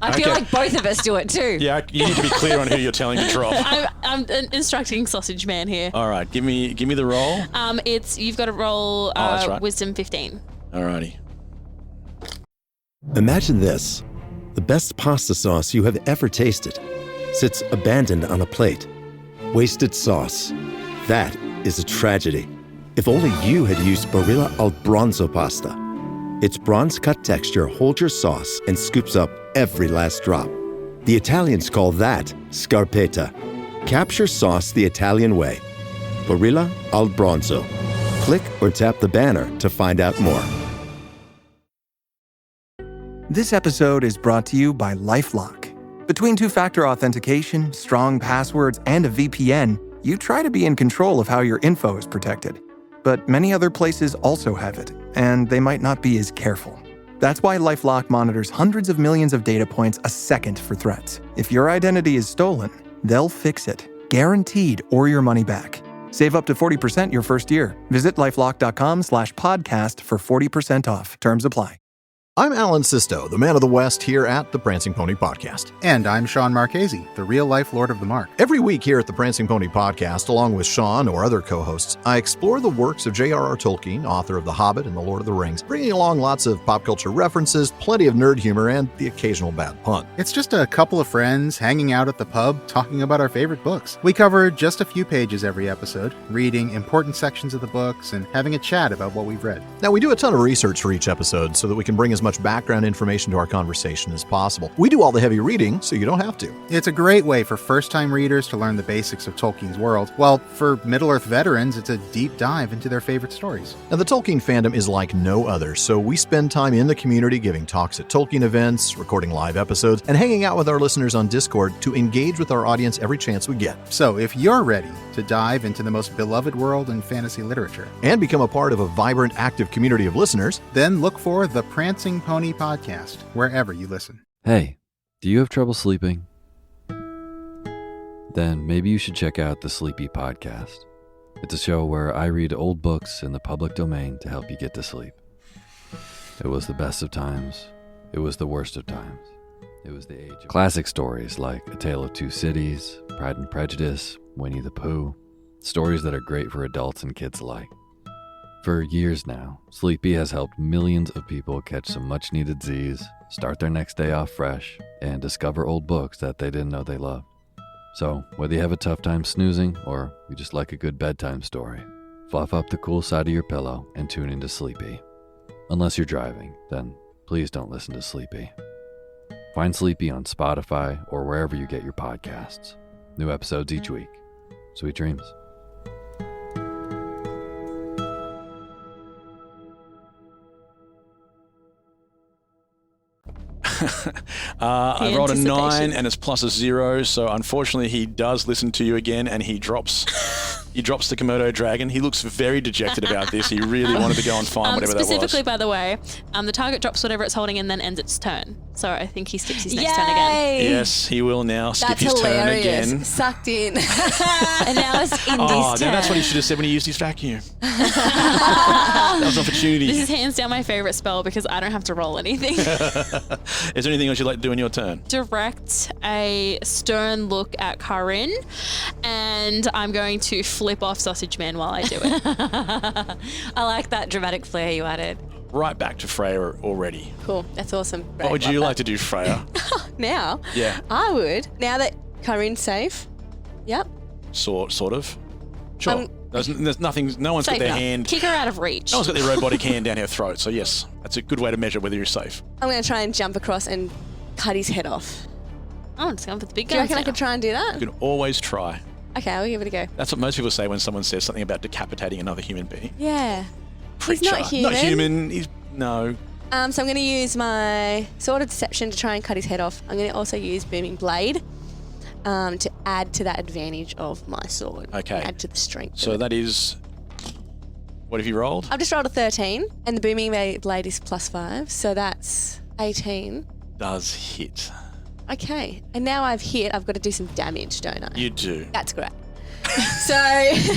I feel like both of us do it too. Yeah, you need to be clear on who you're telling to drop. I'm instructing Sausage Man here. All right, give me the roll. You've got to roll that's right. Wisdom 15. Alrighty. Imagine this. The best pasta sauce you have ever tasted sits abandoned on a plate. Wasted sauce. That is a tragedy. If only you had used Barilla al Bronzo pasta. Its bronze-cut texture holds your sauce and scoops up every last drop. The Italians call that scarpetta. Capture sauce the Italian way. Barilla al Bronzo. Click or tap the banner to find out more. This episode is brought to you by LifeLock. Between two-factor authentication, strong passwords, and a VPN, you try to be in control of how your info is protected. But many other places also have it, and they might not be as careful. That's why LifeLock monitors hundreds of millions of data points a second for threats. If your identity is stolen, they'll fix it, guaranteed, or your money back. Save up to 40% your first year. Visit lifelock.com/podcast for 40% off. Terms apply. I'm Alan Sisto, the man of the West here at the Prancing Pony Podcast. And I'm Sean Marchese, the real-life Lord of the Mark. Every week here at the Prancing Pony Podcast, along with Sean or other co-hosts, I explore the works of J.R.R. Tolkien, author of The Hobbit and The Lord of the Rings, bringing along lots of pop culture references, plenty of nerd humor, and the occasional bad pun. It's just a couple of friends hanging out at the pub talking about our favorite books. We cover just a few pages every episode, reading important sections of the books and having a chat about what we've read. Now, we do a ton of research for each episode so that we can bring as much background information to our conversation as possible. We do all the heavy reading, so you don't have to. It's a great way for first-time readers to learn the basics of Tolkien's world, while for Middle-earth veterans, it's a deep dive into their favorite stories. Now, the Tolkien fandom is like no other, so we spend time in the community giving talks at Tolkien events, recording live episodes, and hanging out with our listeners on Discord to engage with our audience every chance we get. So, if you're ready to dive into the most beloved world in fantasy literature and become a part of a vibrant, active community of listeners, then look for the Prancing Pony Podcast wherever you listen. Hey, do you have trouble sleeping? Then maybe you should check out the Sleepy Podcast. It's a show where I read old books in the public domain to help you get to sleep. It was the best of times. It was the worst of times. It was the age of classic stories like A Tale of Two Cities, Pride and Prejudice, Winnie the Pooh. Stories that are great for adults and kids alike. For years now, Sleepy has helped millions of people catch some much-needed Z's, start their next day off fresh, and discover old books that they didn't know they loved. So, whether you have a tough time snoozing or you just like a good bedtime story, fluff up the cool side of your pillow and tune into Sleepy. Unless you're driving, then please don't listen to Sleepy. Find Sleepy on Spotify or wherever you get your podcasts. New episodes each week. Sweet dreams. I rolled a 9 and it's plus a 0, so unfortunately he does listen to you again and he drops the Komodo dragon. He looks very dejected about this. He really wanted to go and find whatever that was. Specifically, by the way, the target drops whatever it's holding and then ends its turn. So I think he skips his next turn again. Yes, he will now skip That's his hilarious. turn again. Sucked in. And now it's Indy's turn. Now that's what he should have said when he used his vacuum. That was an opportunity. This is hands down my favorite spell because I don't have to roll anything. Is there anything else you'd like to do in your turn? Direct a stern look at Kaa'Riin, and I'm going to flip off Sausage Man while I do it. I like that dramatic flair you added. Right back to Freya already. Cool. That's awesome. What would you like to do, Freya? Now? Yeah. I would. Now that Kaa'Riin's safe. Yep. Sort of. Sure. There's nothing. No one's got their hand. Kick her out of reach. No one's got their robotic hand down her throat. So yes, that's a good way to measure whether you're safe. I'm going to try and jump across and cut his head off. Oh, I'm just going for the big Do you guns reckon I now. could try and do that? You can always try. Okay, I'll give it a go. That's what most people say when someone says something about decapitating another human being. Yeah. Creature. He's not human. Not human. He's no. So I'm going to use my Sword of Deception to try and cut his head off. I'm going to also use Booming Blade to add to that advantage of my sword. Okay. And add to the strength. So that is. What have you rolled? I've just rolled a 13, and the Booming Blade is +5, so that's 18. Does hit. Okay, and now I've hit, I've got to do some damage, don't I? You do. That's great. So,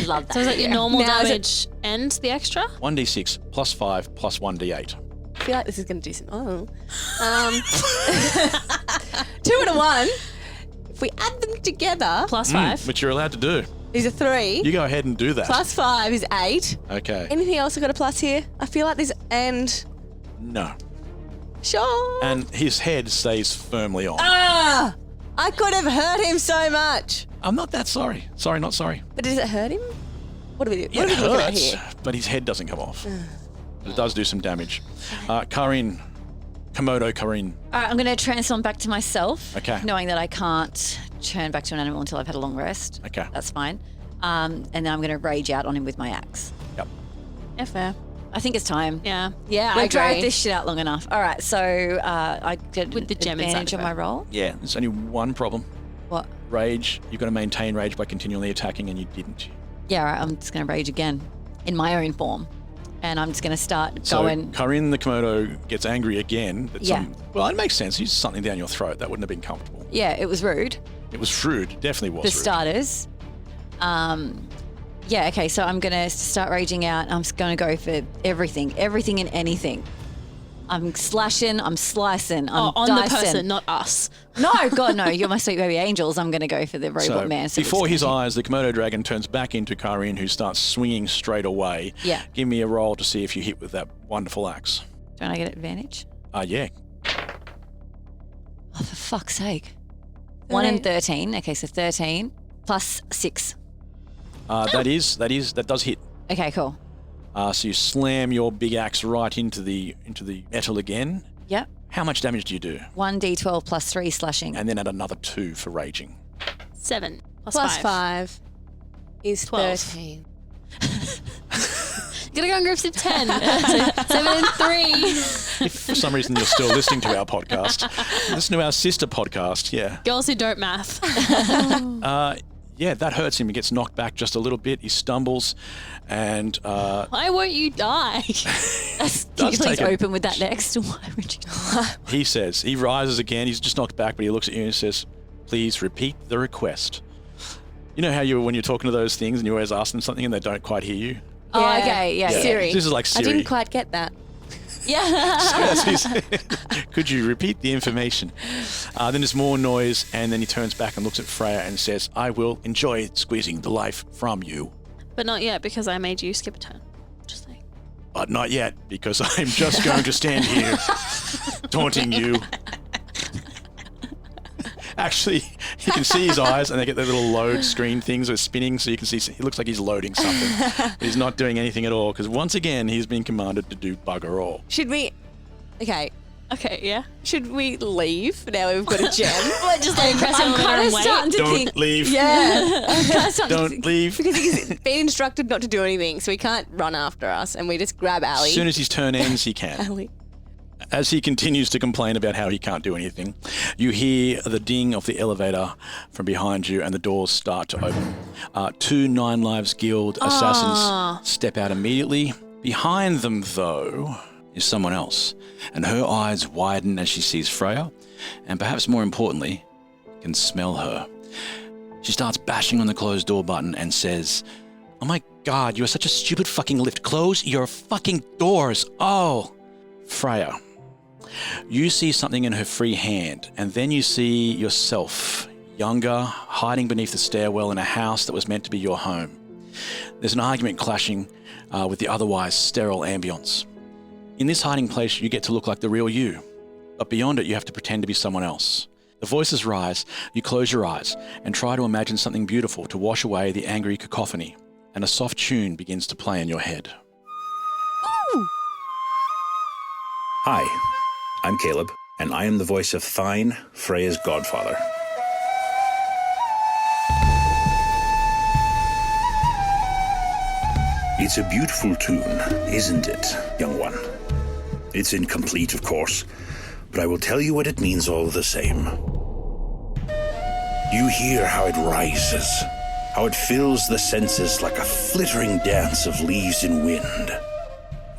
love that. So is that your normal Now is it- damage and the extra? 1d6 +5 plus 1d8. I feel like this is going to do some. 2 and a 1. If we add them together, +5. Which you're allowed to do. is a 3. You go ahead and do that. +5 is 8. Okay. Anything else I've got a plus here? I feel like this, and No. sure. And his head stays firmly on. Ah! I could have hurt him so much. I'm not that sorry. Sorry, not sorry. But does it hurt him? What do we do? Yeah, What it are we looking at hurts, here? but his head doesn't come off. But it does do some damage. Kaa'Riin. Komodo Kaa'Riin. All right, I'm going to transform back to myself. Okay. Knowing that I can't turn back to an animal until I've had a long rest. Okay. That's fine. And then I'm going to rage out on him with my axe. Yep. Yeah, fair. I think it's time. Yeah. Yeah, I I dragged agree. this shit out long enough. All right, so I get With the gem inside advantage of on it. my roll. Yeah, there's only one problem. What? Rage. You've got to maintain rage by continually attacking, and you didn't. Yeah, all right, I'm just going to rage again in my own form. And I'm just going to start So going. Kaa'Riin the Komodo gets angry again. That Yeah. Well, it makes sense. He's something down your throat. That wouldn't have been comfortable. Yeah, it was rude. It was rude. Definitely was For rude. starters. Yeah, okay, so I'm going to start raging out. I'm just going to go for everything and anything. I'm slashing, I'm slicing, I'm on dicing. the person, not us. No, God, no, you're my sweet baby angels. I'm going to go for the robot So man. before it's his gonna eyes, the Komodo dragon turns back into Kaa'Riin, who starts swinging straight away. Yeah. Give me a roll to see if you hit with that wonderful axe. hit- Don't I get advantage? Yeah. Oh, for fuck's sake. 1 and 13. Okay, so 13 plus 6. That does hit. Okay, cool. So you slam your big axe right into the metal again. Yep. How much damage do you do? 1d12 plus 3 slashing. And then add another 2 for raging. 7 plus Plus 5. 5 is 12. 13. Gonna go in groups of 10. So 7 and 3. If for some reason you're still listening to our podcast, listen to our sister podcast. Yeah. Girls who don't math. Yeah, that hurts him. He gets knocked back just a little bit. He stumbles, and Why won't you die? Can you does please take it. open with that next? Why would you? he says he rises again. He's just knocked back, but he looks at you and says, "Please repeat the request." You know how when you're talking to those things and you always ask them something and they don't quite hear you. Oh, okay, yeah. Siri. This is like Siri. I didn't quite get that. Yeah. So that's his- Could you repeat the information? Then there's more noise, and then he turns back and looks at Freya and says, "I will enjoy squeezing the life from you, But not yet because I made you skip a turn. Just saying. but not yet, because I'm just going to stand here taunting you." Actually, You can see his eyes, and they get the little load screen things that are spinning, so you can see it looks like he's loading something. But he's not doing anything at all, because once again, he's been commanded to do bugger all. Should we... Okay, yeah. should we leave now we've got a gem? Just like press him I'm kind of starting to Don't think. leave. Yeah. I'm kinda starting to Don't think- leave. Because he's been instructed not to do anything, so he can't run after us, and we just grab Ali. As soon as his turn ends, he can. Ali. As he continues to complain about how he can't do anything, you hear the ding of the elevator from behind you and the doors start to open. 2 Nine Lives Guild assassins step out immediately. Behind them, though, is someone else, and her eyes widen as she sees Freya, and perhaps more importantly, can smell her. She starts bashing on the closed door button and says, "Oh my God, you are such a stupid fucking lift. Close your fucking doors. Oh." Freya, you see something in her free hand, and then you see yourself, younger, hiding beneath the stairwell in a house that was meant to be your home. There's an argument clashing with the otherwise sterile ambience. In this hiding place, you get to look like the real you, but beyond it, you have to pretend to be someone else. The voices rise, you close your eyes, and try to imagine something beautiful to wash away the angry cacophony, and a soft tune begins to play in your head. Hi, I'm Caleb, and I am the voice of Thine, Freya's godfather. It's a beautiful tune, isn't it, young one? It's incomplete, of course, but I will tell you what it means all the same. You hear how it rises, how it fills the senses like a flittering dance of leaves in wind.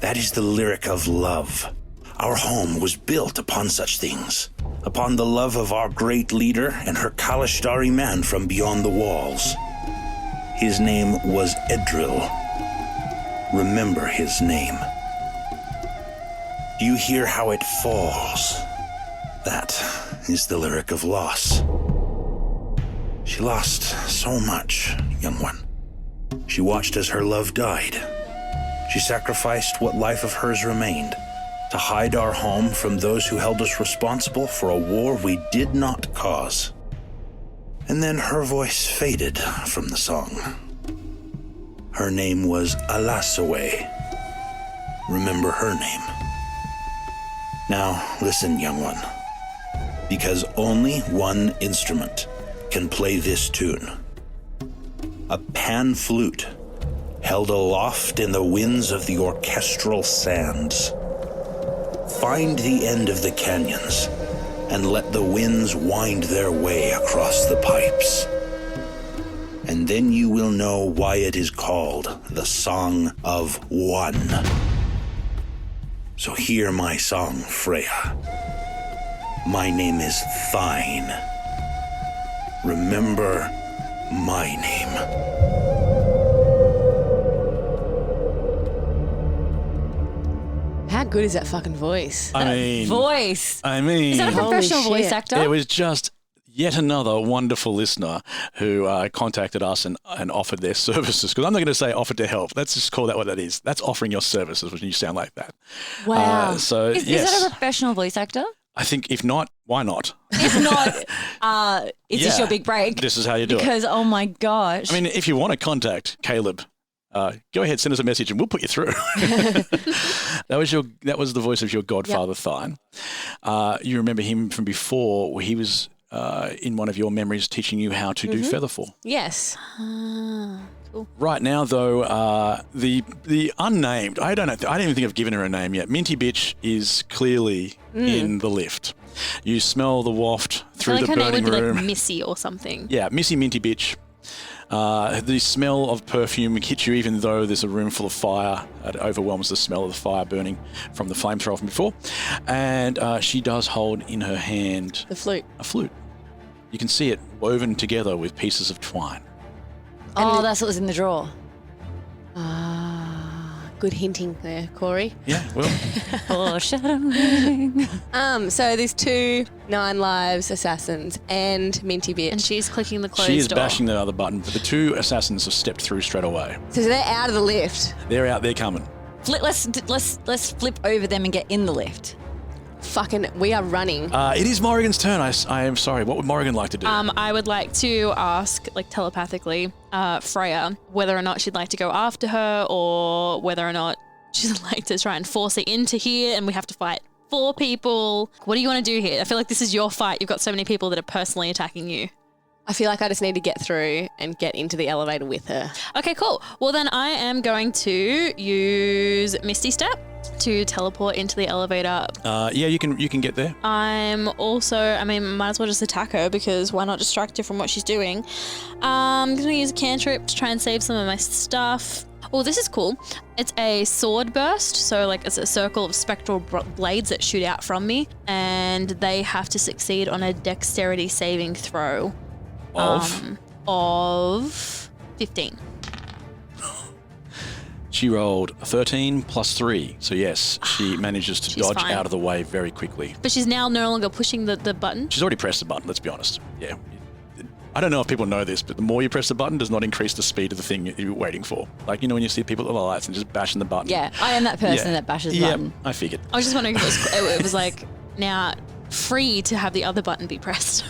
That is the lyric of love. Our home was built upon such things, upon the love of our great leader and her Kalashtari man from beyond the walls. His name was Edril. Remember his name. Do you hear how it falls? That is the lyric of loss. She lost so much, young one. She watched as her love died. She sacrificed what life of hers remained to hide our home from those who held us responsible for a war we did not cause. And then her voice faded from the song. Her name was Alasawe. Remember her name. Now listen, young one, because only one instrument can play this tune. A pan flute held aloft in the winds of the orchestral sands. Find the end of the canyons and let the winds wind their way across the pipes. And then you will know why it is called the Song of One. So hear my song, Freya. My name is Thine. Remember my name. How good is that fucking voice? I mean... Voice. Is that a professional voice actor? It was just yet another wonderful listener who contacted us and offered their services. Because I'm not going to say offered to help. Let's just call that what that is. That's offering your services when you sound like that. Wow. Yes. Is that a professional voice actor? I think if not, why not? If not, is this your big break? This is how you do it. Because, oh my gosh. I mean, if you want to contact Caleb, go ahead, send us a message and we'll put you through. That was the voice of your godfather, Thine. You remember him from before, where he was in one of your memories teaching you how to do featherfall. Yes. Cool. Right now, though, the unnamed, I don't even think I've given her a name yet. Minty Bitch is clearly in the lift. You smell the waft through the burning room. Her name would be like Missy or something. Yeah, Missy Minty Bitch. The smell of perfume hits you even though there's a room full of fire. It overwhelms the smell of the fire burning from the flamethrower from before. And she does hold in her hand... The flute. A flute. You can see it woven together with pieces of twine. Oh, that's what was in the drawer. Good hinting there, Cory. Yeah, well. Foreshadowing. So there's 2 Nine Lives assassins and Minty Bitch. And she's clicking the closed She is door. bashing the other button, but the 2 assassins have stepped through straight away. So they're out of the lift. They're out, they're coming. Let's flip over them and get in the lift. We are running. It is Morrigan's turn. I am sorry. What would Morrigan like to do? I would like to ask, like telepathically, Freya, whether or not she'd like to go after her or whether or not she'd like to try and force it into here and we have to fight 4 people. What do you want to do here? I feel like this is your fight. You've got so many people that are personally attacking you. I feel like I just need to get through and get into the elevator with her. Okay, cool. Well, then I am going to use Misty Step to teleport into the elevator. Yeah, you can get there. I'm also, might as well just attack her because why not distract her from what she's doing? I'm going to use a cantrip to try and save some of my stuff. Oh, this is cool. It's a sword burst, so like it's a circle of spectral blades that shoot out from me, and they have to succeed on a dexterity saving throw. Of 15. She rolled 13 plus 3. So yes, she manages to dodge fine. out of the way very quickly. But she's now no longer pushing the button. She's already pressed the button, let's be honest. Yeah. I don't know if people know this, but the more you press the button does not increase the speed of the thing you're waiting for. Like, when you see people at the lights and just bashing the button. Yeah, I am that person that bashes the button. I figured. I was just wondering if it was like now free to have the other button be pressed.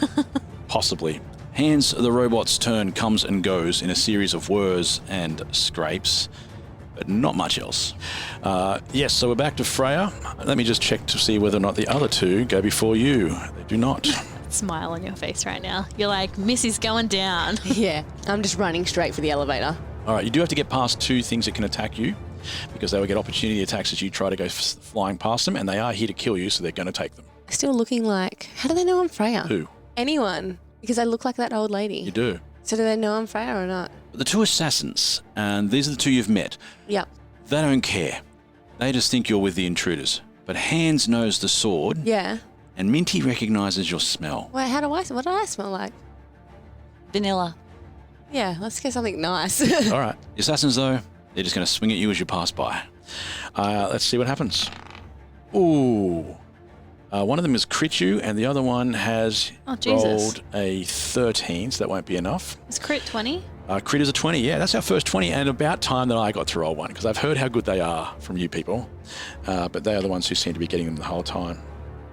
Possibly. Hands the robot's turn comes and goes in a series of whirs and scrapes, but not much else. Yes, so we're back to Freya. Let me just check to see whether or not the other 2 go before you. They do not. Smile on your face right now. You're like, Missy's going down. Yeah, I'm just running straight for the elevator. All right, you do have to get past 2 things that can attack you because they will get opportunity attacks as you try to go flying past them, and they are here to kill you, so they're going to take them. Still looking like... How do they know I'm Freya? Who? Anyone. Because I look like that old lady. You do. So do they know I'm Freya or not? The 2 assassins, and these are the 2 you've met. Yep. They don't care. They just think you're with the intruders. But Hands knows the sword. Yeah. And Minty recognises your smell. Wait, what do I smell like? Vanilla. Yeah, let's get something nice. All right. The assassins, though, they're just going to swing at you as you pass by. Let's see what happens. Ooh. One of them is crit you, and the other one has rolled a 13, so that won't be enough. Is crit 20? Crit is a 20, yeah. That's our first 20, and about time that I got to roll one, because I've heard how good they are from you people. But they are the ones who seem to be getting them the whole time.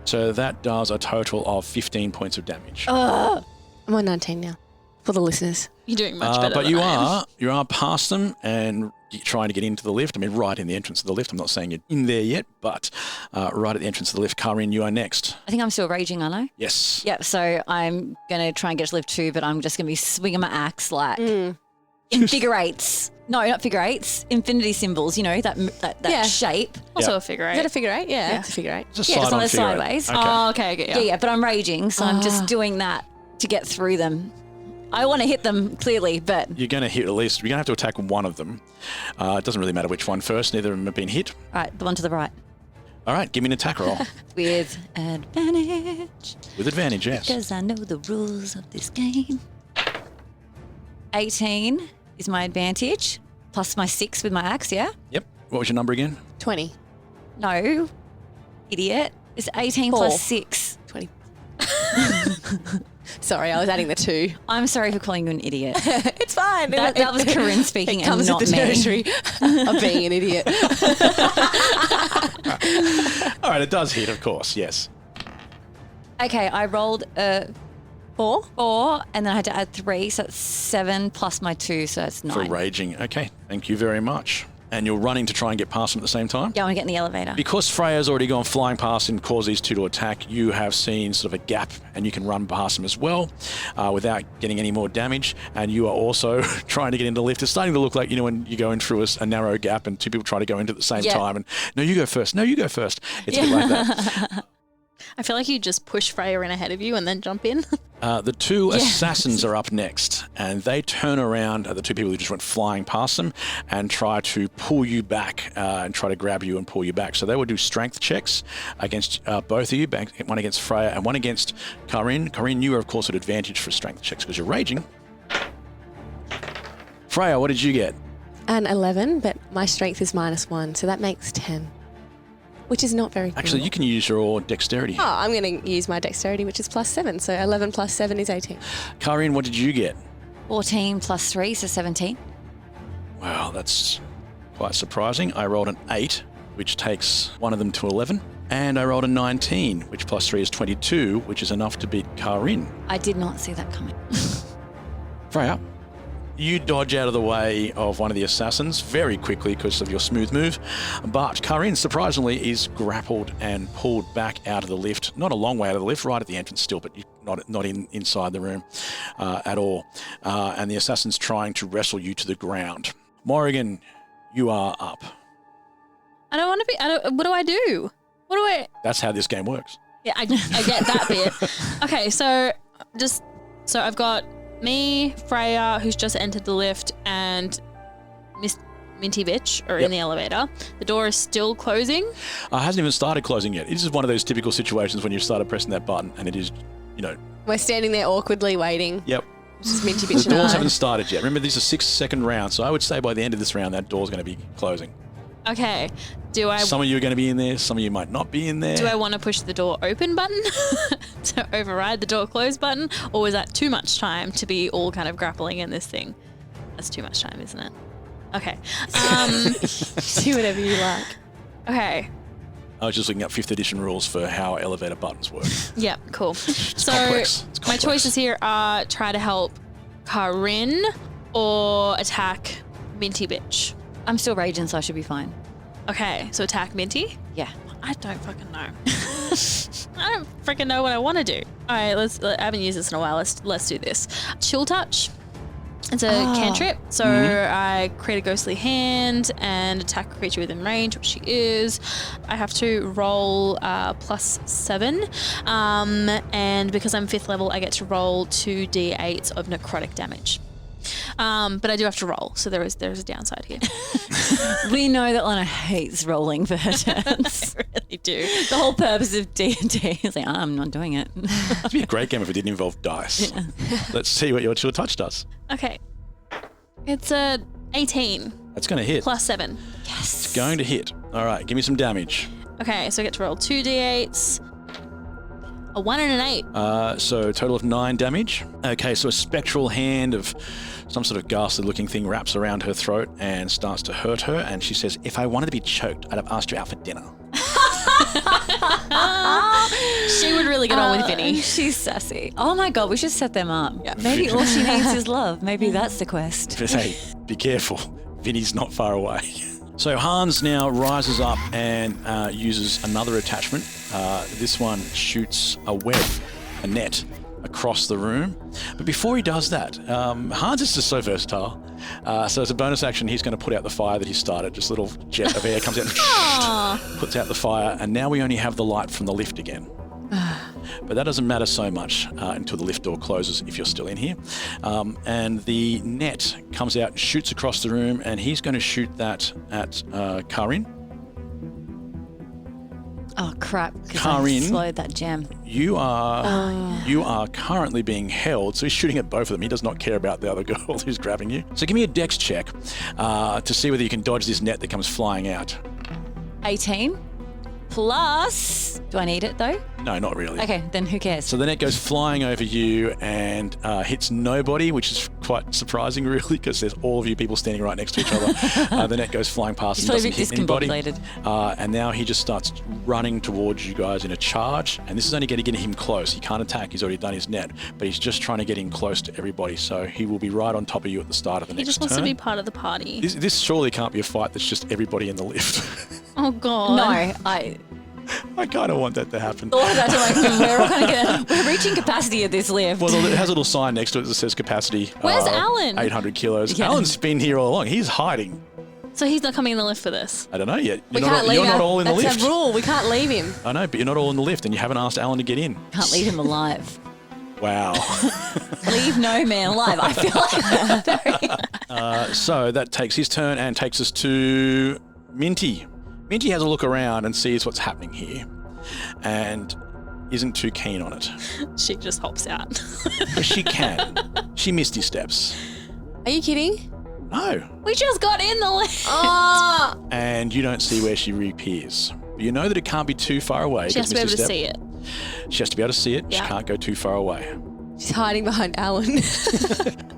So that does a total of 15 points of damage. I'm on 19 now, for the listeners. You're doing much better but than I am. you are past them and trying to get into the lift. Right in the entrance of the lift. I'm not saying you're in there yet, but right at the entrance of the lift. Kaa'Riin, you are next. I think I'm still raging, aren't I? Yes. Yep, so I'm going to try and get to lift 2, but I'm just going to be swinging my axe like in figure eights. No, not figure eights. Infinity symbols, that shape. Also a figure 8. Is that a figure 8? Yeah, it's a figure 8. It's a just on the sideways. Okay. Oh, okay, I get you. Yeah, but I'm raging, so I'm just doing that to get through them. I want to hit them, clearly, but... You're going to hit at least... You're going to have to attack one of them. It doesn't really matter which one first. Neither of them have been hit. All right, the one to the right. All right, give me an attack roll. With advantage. With advantage, yes. Because I know the rules of this game. 18 is my advantage, plus my 6 with my axe, yeah? Yep. What was your number again? 20. No, idiot. It's 18 plus 6. 20. Sorry, I was adding the 2. I'm sorry for calling you an idiot. It's fine. That was Kaa'Riin speaking it comes and not with the me. territory of being an idiot. All right, it does hit, of course, yes. Okay, I rolled a 4, and then I had to add 3, so that's 7 plus my 2, so that's 9. For raging. Okay, thank you very much. And you're running to try and get past them at the same time? Yeah, I want to get in the elevator. Because Freya's already gone flying past and caused these 2 to attack, you have seen sort of a gap and you can run past them as well without getting any more damage. And you are also trying to get into the lift. It's starting to look like, when you go in through a narrow gap and 2 people try to go into at the same time. And no, you go first. No, you go first. It's a bit like that. I feel like you just push Freya in ahead of you and then jump in. The 2 assassins are up next, and they turn around at the 2 people who just went flying past them and try to pull you back and try to grab you and pull you back. So they will do strength checks against both of you, one against Freya and one against Kaa'Riin. Kaa'Riin, you are, of course, at advantage for strength checks because you're raging. Freya, what did you get? An 11, but my strength is -1, so that makes 10. Which is not very good. Actually, you can use your dexterity. Oh, I'm going to use my dexterity, which is +7. So 11 plus 7 is 18. Kaa'Riin, what did you get? 14 plus 3, so 17. Wow, that's quite surprising. I rolled an 8, which takes one of them to 11, And I rolled a 19, which plus 3 is 22, which is enough to beat Kaa'Riin. I did not see that coming. Freya, you dodge out of the way of one of the assassins very quickly because of your smooth move, but Kaa'Riin, surprisingly, is grappled and pulled back out of the lift. Not a long way out of the lift, right at the entrance still, but not inside the room at all. And the assassin's trying to wrestle you to the ground. Morrigan, you are up. I don't want to be... what do I do? That's how this game works. Yeah, I get that bit. Okay, so I've got me, Freya, who's just entered the lift, and Miss Minty Bitch are in the elevator. The door is still closing. Hasn't even started closing yet. This is one of those typical situations when you started pressing that button and it is, We're standing there awkwardly waiting. Yep. Just Minty Bitch The doors haven't started yet. Remember, this is a 6-second round, so I would say by the end of this round, that door's going to be closing. Okay. Some of you are going to be in there, some of you might not be in there. Do I want to push the door open button to override the door close button? Or was that too much time to be all kind of grappling in this thing? That's too much time, isn't it? Okay. Do whatever you like. Okay. I was just looking up 5th edition rules for how elevator buttons work. Yeah, cool. So complex. my choices here are try to help Kaa'Riin or attack Minty Bitch. I'm still raging, so I should be fine. Okay, so attack Minty? Yeah. I don't fucking know. I don't freaking know what I want to do. All right, I haven't used this in a while. Let's do this. Chill Touch. It's a cantrip, so I create a ghostly hand and attack a creature within range, which she is. I have to roll +7, and because I'm 5th level, I get to roll 2d8s of necrotic damage. But I do have to roll, so there's a downside here. We know that Lana hates rolling for her turns. I really do. The whole purpose of D&D is like, I'm not doing it. It'd be a great game if it didn't involve dice. Yeah. Let's see what your Chill Touch does. Okay. It's a 18. That's going to hit. +7. Yes. It's going to hit. All right, give me some damage. Okay, so I get to roll 2d8s. A 1 and an 8. So a total of 9 damage. Okay, so a spectral hand of some sort of ghastly looking thing wraps around her throat and starts to hurt her. And she says, if I wanted to be choked, I'd have asked you out for dinner. She would really get on with Vinny. She's sassy. Oh my God, we should set them up. Yeah. Maybe all she needs is love. Maybe that's the quest. Hey, be careful. Vinny's not far away. So Hans now rises up and uses another attachment. This one shoots a web, a net, across the room. But before he does that, Hans is just so versatile. So as a bonus action, he's going to put out the fire that he started. Just a little jet of air comes out and puts out the fire. And now we only have the light from the lift again. But that doesn't matter so much until the lift door closes if you're still in here. And the net comes out and shoots across the room, and he's going to shoot that at Kaa'Riin. Oh crap! Kaa'Riin, I slowed that gem. You are currently being held, so he's shooting at both of them. He does not care about the other girl who's grabbing you. So give me a dex check to see whether you can dodge this net that comes flying out. 18 plus. Do I need it though? No, not really. Okay, then who cares? So the net goes flying over you and hits nobody, which is quite surprising, really, because there's all of you people standing right next to each other. The net goes flying past and doesn't hit anybody. And now he just starts running towards you guys in a charge. And this is only going to get him close. He can't attack. He's already done his net, but he's just trying to get in close to everybody. So he will be right on top of you at the start of the next turn. He just wants to be part of the party. This surely can't be a fight that's just everybody in the lift. Oh God. No, I kind of want that to happen. We're all kind of we're reaching capacity at this lift. Well, it has a little sign next to it that says capacity. Where's Alan? 800 kilos. Yeah. Alan's been here all along. He's hiding. So he's not coming in the lift for this? I don't know yet. You're not all in the lift. That's a rule. We can't leave him. I know, but you're not all in the lift and you haven't asked Alan to get in. Can't leave him alive. Wow. Leave no man alive. I feel like so that takes his turn and takes us to Minty. Minty has a look around and sees what's happening here and isn't too keen on it. She just hops out. But she can. She misty steps. Are you kidding? No. We just got in the lift. Oh. And you don't see where she reappears. But you know that it can't be too far away. She has to be able to see it. She has to be able to see it. Yeah. She can't go too far away. She's hiding behind Alan.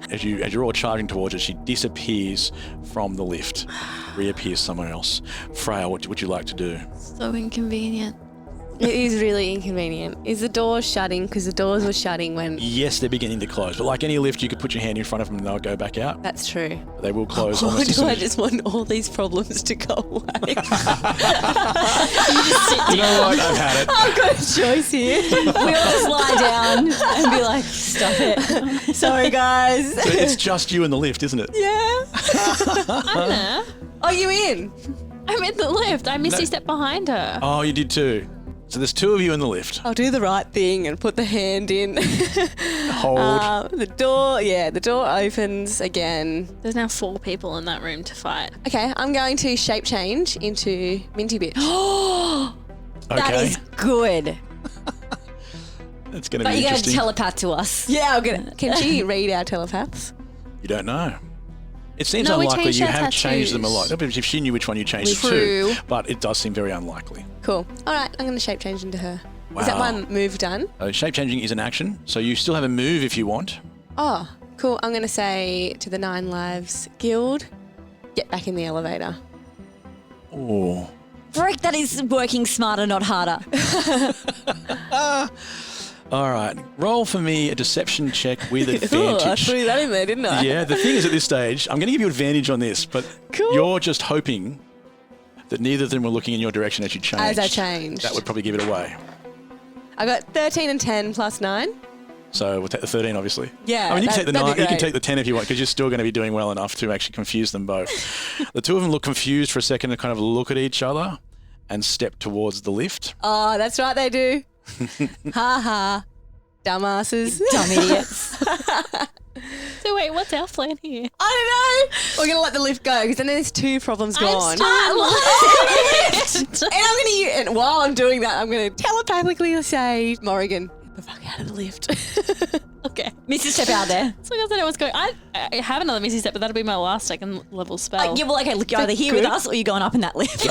As you're all charging towards her, she disappears from the lift, reappears somewhere else. Freya, what would you like to do? So inconvenient. It is really inconvenient. Is the door shutting? Because the doors were shutting when... Yes, they're beginning to close. But like any lift, you could put your hand in front of them and they'll go back out. That's true. They will close Or almost as do soon I as just want all these problems to go away? You know what? I've had it. I've got a choice here. We all just lie down and be like, stop it. Sorry, guys. So it's just you in the lift, isn't it? Yeah. I'm there. Are you in? I'm in the lift. I Misty stepped behind her. Oh, you did too. So there's two of you in the lift. I'll do the right thing and put the hand in. Hold. The door opens again. There's now 4 people in that room to fight. Okay, I'm going to shape change into Minty Bitch. That is good. That's going to But be you got to interesting. telepath to us. Yeah, I'm gonna. Can she read our telepaths? You don't know. It seems No, we unlikely. changed You our have changed them a lot. tattoos. No, but if she knew which one you changed True. to, but it does seem very unlikely. Cool. All right, I'm going to shape change into her. Is that Wow. my move done? Shape changing is an action, so you still have a move if you want. Oh, cool. I'm going to say to the 9 Lives Guild, get back in the elevator. Oh. Frick, that is working smarter, not harder. All right. Roll for me a deception check with Ooh, I advantage. threw that in there, didn't I? Yeah, the thing is at this stage, I'm going to give you advantage on this, but you're just hoping that neither of them were looking in your direction as you changed. As I changed. That would probably give it away. I got 13 and 10 plus 9. So we'll take the 13, obviously. Yeah, I mean, you can take the that'd be 9, you can great. take the 10 if you want, because you're still going to be doing well enough to actually confuse them both. The two of them look confused for a second and kind of look at each other and step towards the lift. Oh, that's right, they do. Ha ha. Dumbasses. Dumb idiots. So wait, what's our plan here? I don't know. We're going to let the lift go because then there's 2 problems I'm gone. still in And I'm going to use, and while I'm doing that, I'm going to telepathically say, Morrigan, get the fuck out of the lift. Okay. Missy step out there. So I said I was going. I have another Misty step, but that'll be my last 2nd level spell. Yeah, well, okay, look, you're either here with us or you're going up in that lift.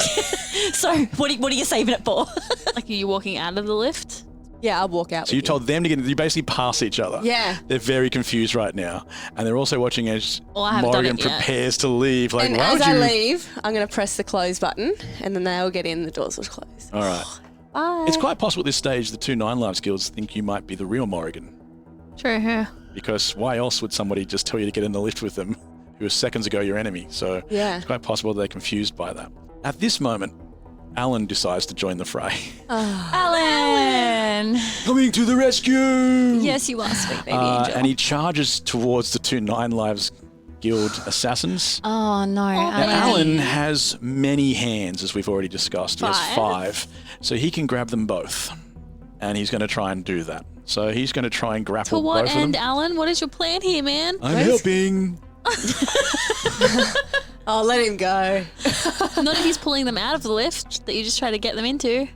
So what are you saving it for? Like, are you walking out of the lift? Yeah, I'll walk out. So you told them to get, you basically pass each other. Yeah. They're very confused right now. And they're also watching as Well, I haven't done Morrigan it yet. prepares to leave. Like, And why as would I you? leave, I'm going to press the close button and then they'll get in, the doors will close. All right. Bye. It's quite possible at this stage the 2 9 Lives Guilds think you might be the real Morrigan. True. Yeah. Because why else would somebody just tell you to get in the lift with them who was seconds ago your enemy? So Yeah. it's quite possible they're confused by that. At this moment, Alan decides to join the fray. Alan! Coming to the rescue! Yes, you are, sweet baby angel. And he charges towards the 2 9 Lives Guild assassins. Oh, no. Now, Alan has many hands, as we've already discussed. He has 5. So he can grab them both. And he's going to try and do that. So he's going to try and To grapple what both end, of them. Alan? What is your plan here, man? I'm helping. Oh, let him go. Not if he's pulling them out of the lift that you just try to get them into.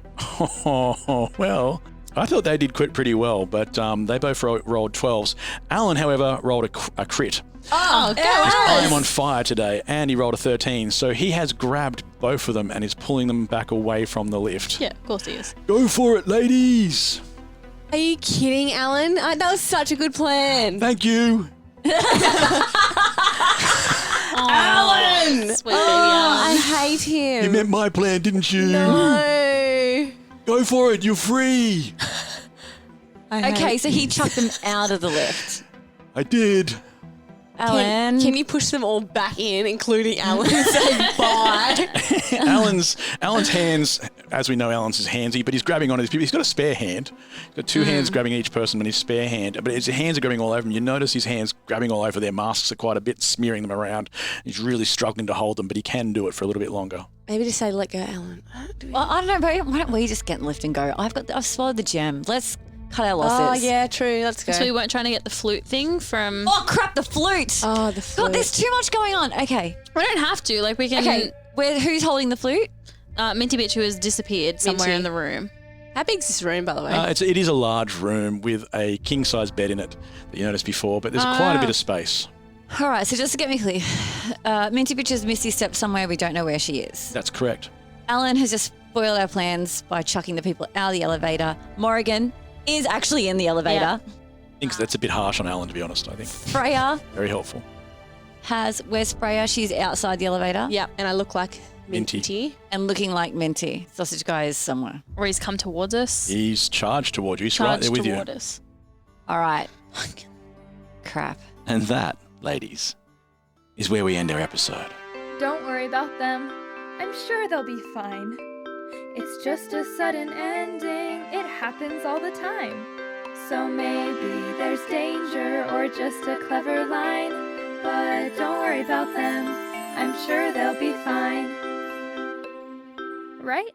Oh, well, I thought they did quit pretty well, but they both rolled 12s. Alan, however, rolled a crit. Oh, go I am on. on fire today, and he rolled a 13. So he has grabbed both of them and is pulling them back away from the lift. Yeah, of course he is. Go for it, ladies. Are you kidding, Alan? That was such a good plan. Thank you. Alan! Sweet baby Alan. I hate him. You meant my plan, didn't you? No. Go for it. You're free. Okay, so he chucked them out of the lift. I did. Alan. Can you push them all back in, including Alan, and say bye? Alan's hands, as we know, Alan's is handsy, but he's grabbing onto these people. He's got a spare hand. He's got 2 hands grabbing each person on his spare hand, but his hands are grabbing all over him. You notice his hands grabbing all over their masks are quite a bit, smearing them around. He's really struggling to hold them, but he can do it for a little bit longer. Maybe just say, let go, Alan. Well, I don't know, but why don't we just get in the lift and go? I've swallowed the gem. Let's cut our losses. Oh, yeah, true. Let's go. So we weren't trying to get the flute thing from... Oh, crap, the flute. Oh, the flute. God, there's too much going on. Okay. We don't have to. Like, we can... Okay, who's holding the flute? Minty Bitch, who has disappeared somewhere in the room. How big's this room, by the way? It is a large room with a king-size bed in it that you noticed before, but there's quite a bit of space. All right, so just to get me clear, Minty Bitch has Misty stepped somewhere we don't know where she is. That's correct. Alan has just spoiled our plans by chucking the people out of the elevator. Morrigan is actually in the elevator. Yeah. I think that's a bit harsh on Alan, to be honest, I think. Freya Very helpful. where's Freya? She's outside the elevator. Yep, and I look like Minty. And looking like Minty. Sausage guy is somewhere. Or he's come towards us. He's charged towards you. He's right there with you. Toward us. All right. Crap. And that, ladies, is where we end our episode. Don't worry about them. I'm sure they'll be fine. It's just a sudden ending. It happens all the time. So maybe there's danger or just a clever line. But don't worry about them. I'm sure they'll be fine. Right?